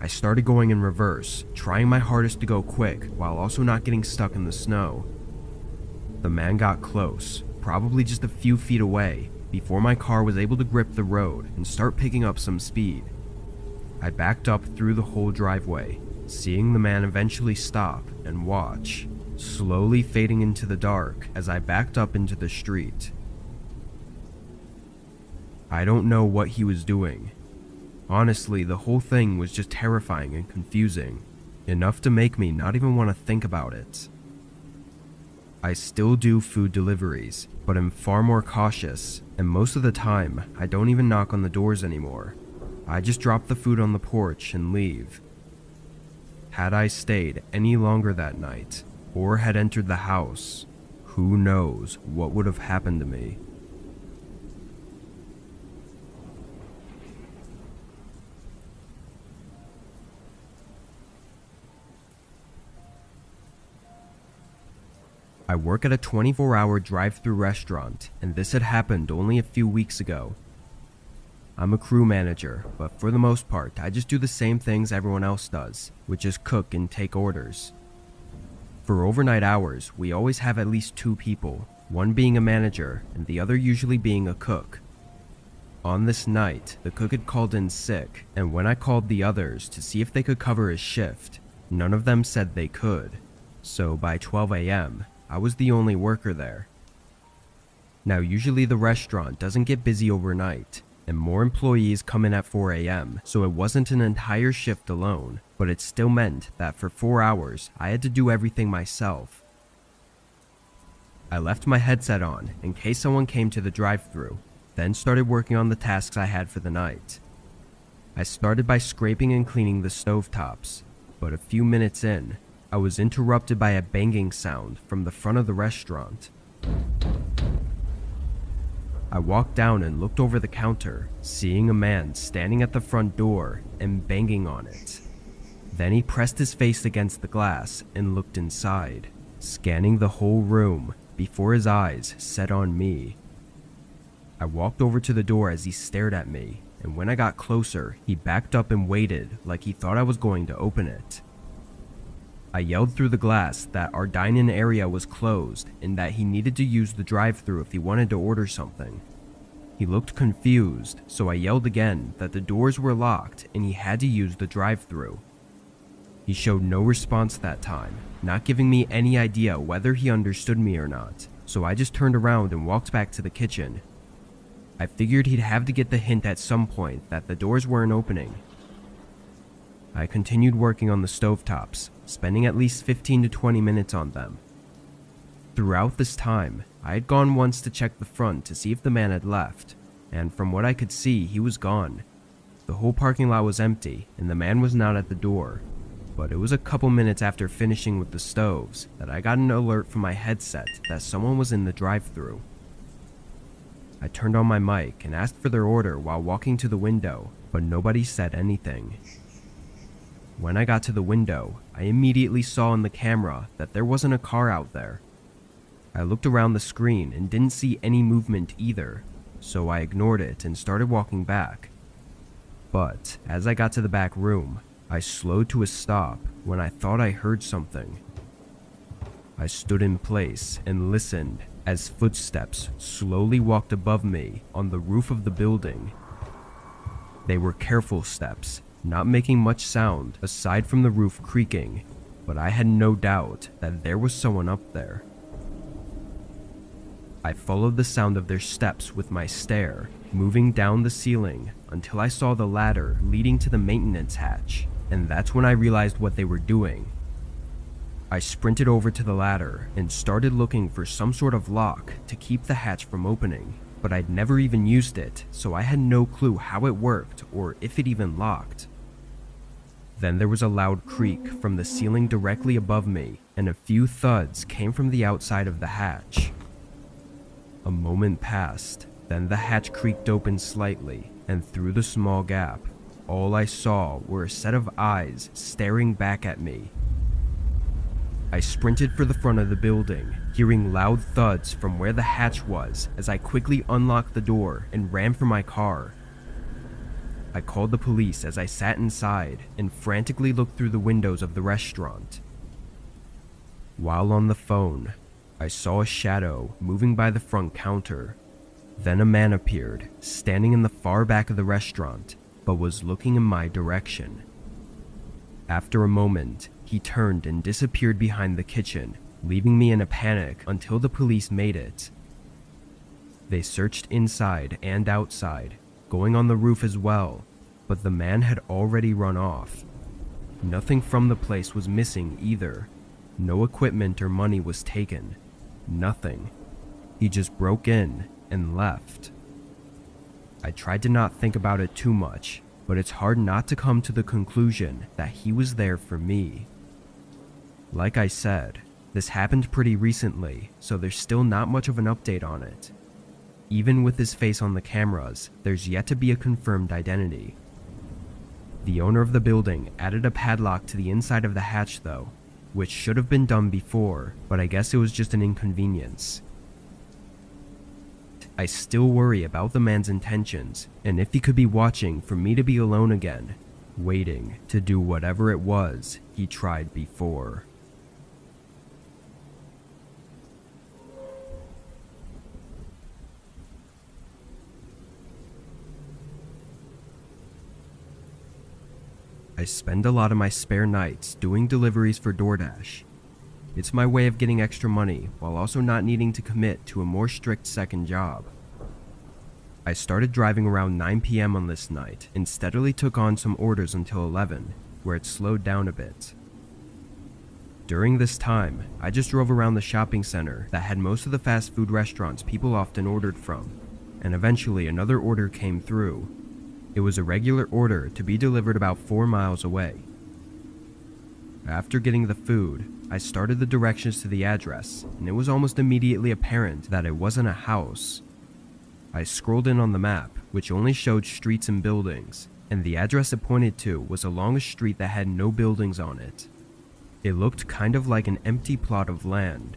I started going in reverse, trying my hardest to go quick while also not getting stuck in the snow. The man got close, probably just a few feet away, before my car was able to grip the road and start picking up some speed. I backed up through the whole driveway, seeing the man eventually stop and watch, slowly fading into the dark as I backed up into the street. I don't know what he was doing. Honestly, the whole thing was just terrifying and confusing, enough to make me not even want to think about it. I still do food deliveries, but am far more cautious, and most of the time, I don't even knock on the doors anymore. I just drop the food on the porch and leave. Had I stayed any longer that night, or had entered the house, who knows what would have happened to me. I work at a 24-hour drive-thru restaurant, and this had happened only a few weeks ago. I'm a crew manager, but for the most part, I just do the same things everyone else does, which is cook and take orders. For overnight hours, we always have at least 2 people, one being a manager and the other usually being a cook. On this night, the cook had called in sick, and when I called the others to see if they could cover his shift, none of them said they could. So by 12 a.m., I was the only worker there. Now usually the restaurant doesn't get busy overnight, and more employees come in at 4 a.m., so it wasn't an entire shift alone, but it still meant that for 4 hours I had to do everything myself. I left my headset on in case someone came to the drive-thru, then started working on the tasks I had for the night. I started by scraping and cleaning the stovetops, but a few minutes in, I was interrupted by a banging sound from the front of the restaurant. I walked down and looked over the counter, seeing a man standing at the front door and banging on it. Then he pressed his face against the glass and looked inside, scanning the whole room before his eyes set on me. I walked over to the door as he stared at me, and when I got closer, he backed up and waited like he thought I was going to open it. I yelled through the glass that our dine-in area was closed and that he needed to use the drive-thru if he wanted to order something. He looked confused, so I yelled again that the doors were locked and he had to use the drive-thru. He showed no response that time, not giving me any idea whether he understood me or not, so I just turned around and walked back to the kitchen. I figured he'd have to get the hint at some point that the doors weren't opening. I continued working on the stovetops, spending at least 15 to 20 minutes on them. Throughout this time, I had gone once to check the front to see if the man had left, and from what I could see, he was gone. The whole parking lot was empty, and the man was not at the door. But it was a couple minutes after finishing with the stoves that I got an alert from my headset that someone was in the drive-thru. I turned on my mic and asked for their order while walking to the window, but nobody said anything. When I got to the window, I immediately saw in the camera that there wasn't a car out there. I looked around the screen and didn't see any movement either, so I ignored it and started walking back. But as I got to the back room, I slowed to a stop when I thought I heard something. I stood in place and listened as footsteps slowly walked above me on the roof of the building. They were careful steps, not making much sound aside from the roof creaking, but I had no doubt that there was someone up there. I followed the sound of their steps with my stare, moving down the ceiling until I saw the ladder leading to the maintenance hatch, and that's when I realized what they were doing. I sprinted over to the ladder and started looking for some sort of lock to keep the hatch from opening, but I'd never even used it, so I had no clue how it worked or if it even locked. Then there was a loud creak from the ceiling directly above me, and a few thuds came from the outside of the hatch. A moment passed, then the hatch creaked open slightly, and through the small gap, all I saw were a set of eyes staring back at me. I sprinted for the front of the building, hearing loud thuds from where the hatch was as I quickly unlocked the door and ran for my car. I called the police as I sat inside and frantically looked through the windows of the restaurant. While on the phone, I saw a shadow moving by the front counter. Then a man appeared, standing in the far back of the restaurant, but was looking in my direction. After a moment, he turned and disappeared behind the kitchen, leaving me in a panic until the police made it. They searched inside and outside, going on the roof as well, but the man had already run off. Nothing from the place was missing either. No equipment or money was taken. Nothing. He just broke in and left. I tried to not think about it too much, but it's hard not to come to the conclusion that he was there for me. Like I said, this happened pretty recently, so there's still not much of an update on it. Even with his face on the cameras, there's yet to be a confirmed identity. The owner of the building added a padlock to the inside of the hatch though, which should have been done before, but I guess it was just an inconvenience. I still worry about the man's intentions, and if he could be watching for me to be alone again, waiting to do whatever it was he tried before. I spend a lot of my spare nights doing deliveries for DoorDash. It's my way of getting extra money while also not needing to commit to a more strict second job. I started driving around 9 p.m. on this night and steadily took on some orders until 11, where it slowed down a bit. During this time, I just drove around the shopping center that had most of the fast food restaurants people often ordered from, and eventually another order came through. It was a regular order to be delivered about 4 miles away. After getting the food, I started the directions to the address, and it was almost immediately apparent that it wasn't a house. I scrolled in on the map, which only showed streets and buildings, and the address it pointed to was along a street that had no buildings on it. It looked kind of like an empty plot of land,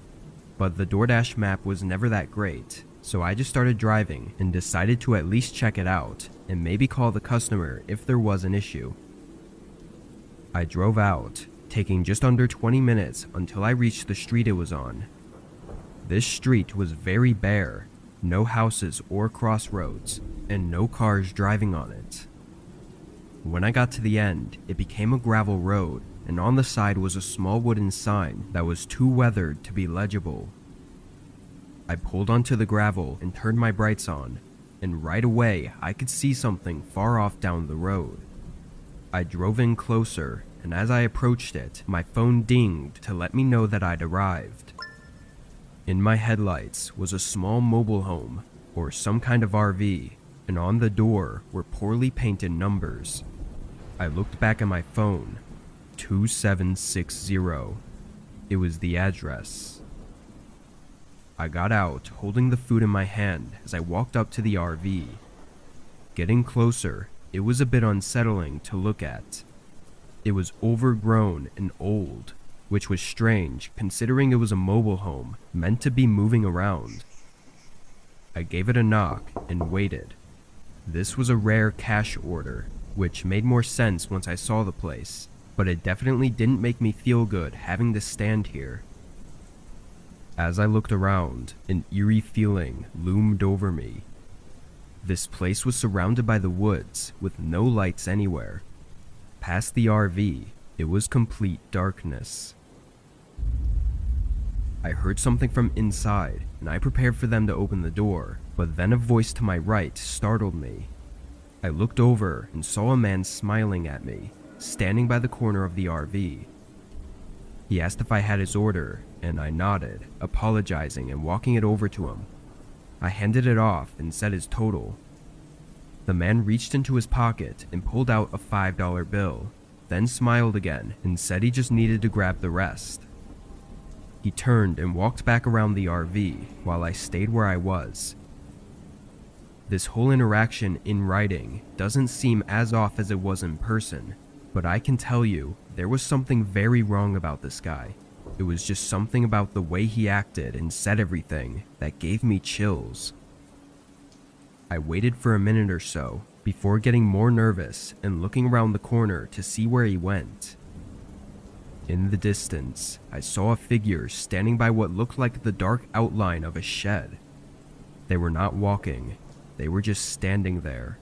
but the DoorDash map was never that great, so I just started driving and decided to at least check it out and maybe call the customer if there was an issue. I drove out, taking just under 20 minutes until I reached the street it was on. This street was very bare, no houses or crossroads, and no cars driving on it. When I got to the end, it became a gravel road, and on the side was a small wooden sign that was too weathered to be legible. I pulled onto the gravel and turned my brights on, and right away I could see something far off down the road. I drove in closer, and as I approached it, my phone dinged to let me know that I'd arrived. In my headlights was a small mobile home, or some kind of RV, and on the door were poorly painted numbers. I looked back at my phone. 2760. It was the address. I got out, holding the food in my hand as I walked up to the RV. Getting closer, it was a bit unsettling to look at. It was overgrown and old, which was strange considering it was a mobile home meant to be moving around. I gave it a knock and waited. This was a rare cash order, which made more sense once I saw the place, but it definitely didn't make me feel good having to stand here. As I looked around, an eerie feeling loomed over me. This place was surrounded by the woods with no lights anywhere. Past the RV, it was complete darkness. I heard something from inside, and I prepared for them to open the door, but then a voice to my right startled me. I looked over and saw a man smiling at me, standing by the corner of the RV. He asked if I had his order, and I nodded, apologizing and walking it over to him. I handed it off and said his total. The man reached into his pocket and pulled out a $5 bill, then smiled again and said he just needed to grab the rest. He turned and walked back around the RV while I stayed where I was. This whole interaction in writing doesn't seem as off as it was in person, but I can tell you there was something very wrong about this guy. It was just something about the way he acted and said everything that gave me chills. I waited for a minute or so before getting more nervous and looking around the corner to see where he went. In the distance, I saw a figure standing by what looked like the dark outline of a shed. They were not walking, they were just standing there.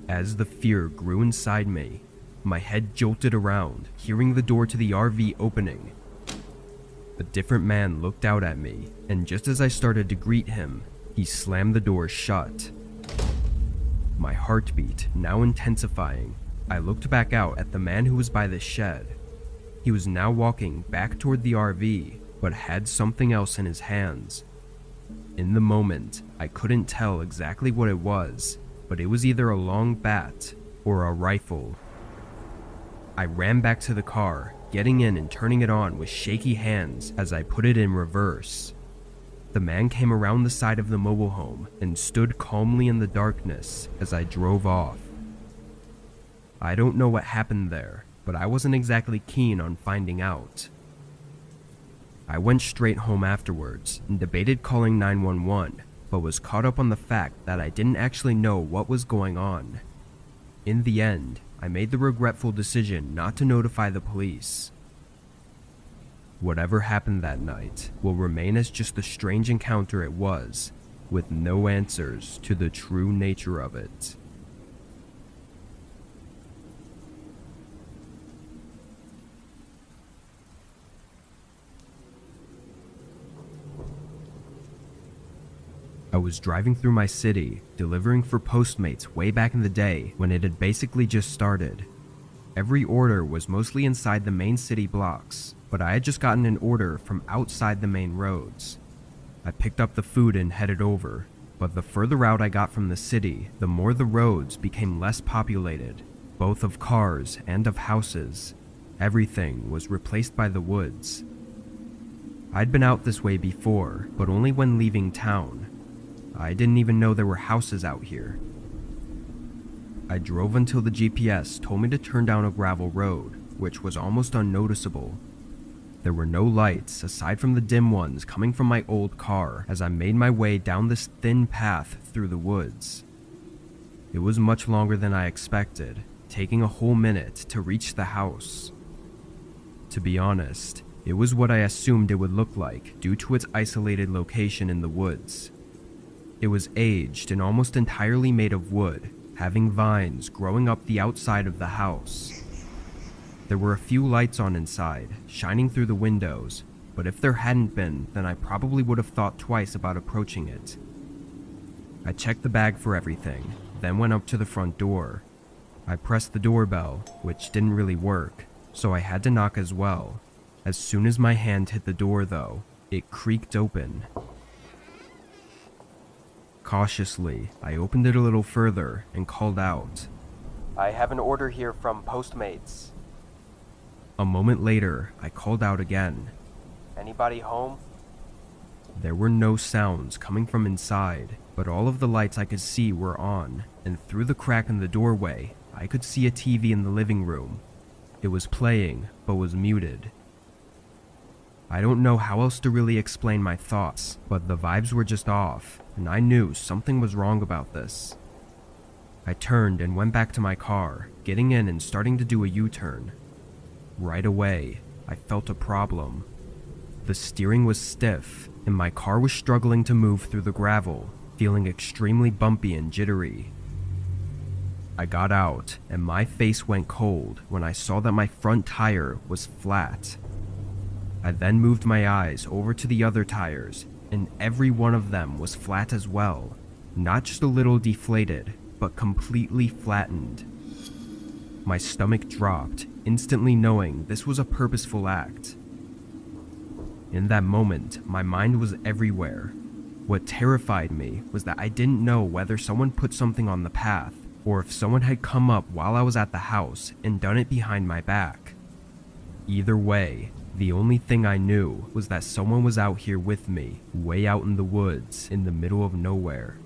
As the fear grew inside me, my head jolted around, hearing the door to the RV opening. A different man looked out at me, and just as I started to greet him, he slammed the door shut. My heartbeat now intensifying, I looked back out at the man who was by the shed. He was now walking back toward the RV, but had something else in his hands. In the moment, I couldn't tell exactly what it was, but it was either a long bat or a rifle. I ran back to the car, getting in and turning it on with shaky hands as I put it in reverse. The man came around the side of the mobile home and stood calmly in the darkness as I drove off. I don't know what happened there, but I wasn't exactly keen on finding out. I went straight home afterwards and debated calling 911, but was caught up on the fact that I didn't actually know what was going on. In the end, I made the regretful decision not to notify the police. Whatever happened that night will remain as just the strange encounter it was, with no answers to the true nature of it. I was driving through my city, delivering for Postmates way back in the day when it had basically just started. Every order was mostly inside the main city blocks, but I had just gotten an order from outside the main roads. I picked up the food and headed over, but the further out I got from the city, the more the roads became less populated, both of cars and of houses. Everything was replaced by the woods. I'd been out this way before, but only when leaving town. I didn't even know there were houses out here. I drove until the GPS told me to turn down a gravel road, which was almost unnoticeable. There were no lights aside from the dim ones coming from my old car as I made my way down this thin path through the woods. It was much longer than I expected, taking a whole minute to reach the house. To be honest, it was what I assumed it would look like due to its isolated location in the woods. It was aged and almost entirely made of wood, having vines growing up the outside of the house. There were a few lights on inside, shining through the windows, but if there hadn't been, then I probably would have thought twice about approaching it. I checked the bag for everything, then went up to the front door. I pressed the doorbell, which didn't really work, so I had to knock as well. As soon as my hand hit the door though, it creaked open. Cautiously, I opened it a little further and called out. I have an order here from Postmates. A moment later, I called out again. Anybody home? There were no sounds coming from inside, but all of the lights I could see were on, and through the crack in the doorway, I could see a TV in the living room. It was playing, but was muted. I don't know how else to really explain my thoughts, but the vibes were just off, and I knew something was wrong about this. I turned and went back to my car, getting in and starting to do a U-turn. Right away, I felt a problem. The steering was stiff, and my car was struggling to move through the gravel, feeling extremely bumpy and jittery. I got out, and my face went cold when I saw that my front tire was flat. I then moved my eyes over to the other tires, and every one of them was flat as well, not just a little deflated, but completely flattened. My stomach dropped, instantly knowing this was a purposeful act. In that moment, my mind was everywhere. What terrified me was that I didn't know whether someone put something on the path, or if someone had come up while I was at the house and done it behind my back. Either way, the only thing I knew was that someone was out here with me, way out in the woods, in the middle of nowhere.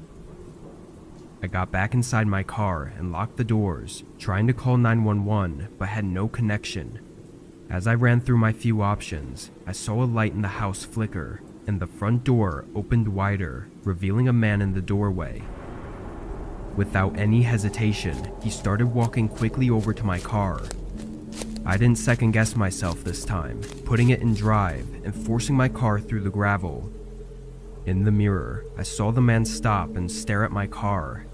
I got back inside my car and locked the doors, trying to call 911, but had no connection. As I ran through my few options, I saw a light in the house flicker, and the front door opened wider, revealing a man in the doorway. Without any hesitation, he started walking quickly over to my car. I didn't second guess myself this time, putting it in drive and forcing my car through the gravel. In the mirror, I saw the man stop and stare at my car.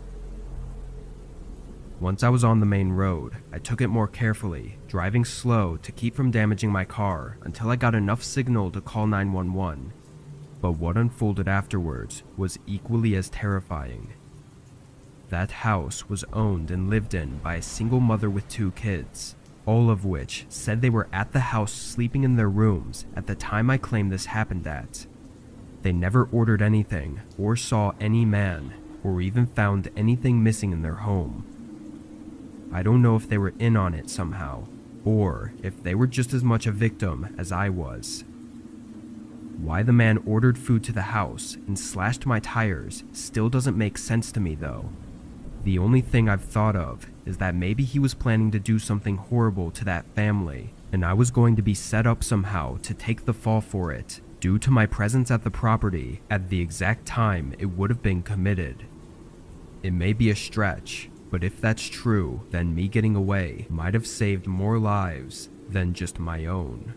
Once I was on the main road, I took it more carefully, driving slow to keep from damaging my car until I got enough signal to call 911. But what unfolded afterwards was equally as terrifying. That house was owned and lived in by a single mother with 2 kids, all of which said they were at the house sleeping in their rooms at the time I claim this happened at. They never ordered anything, or saw any man, or even found anything missing in their home. I don't know if they were in on it somehow, or if they were just as much a victim as I was. Why the man ordered food to the house and slashed my tires still doesn't make sense to me though. The only thing I've thought of is that maybe he was planning to do something horrible to that family, and I was going to be set up somehow to take the fall for it, due to my presence at the property at the exact time it would have been committed. It may be a stretch, but if that's true, then me getting away might have saved more lives than just my own.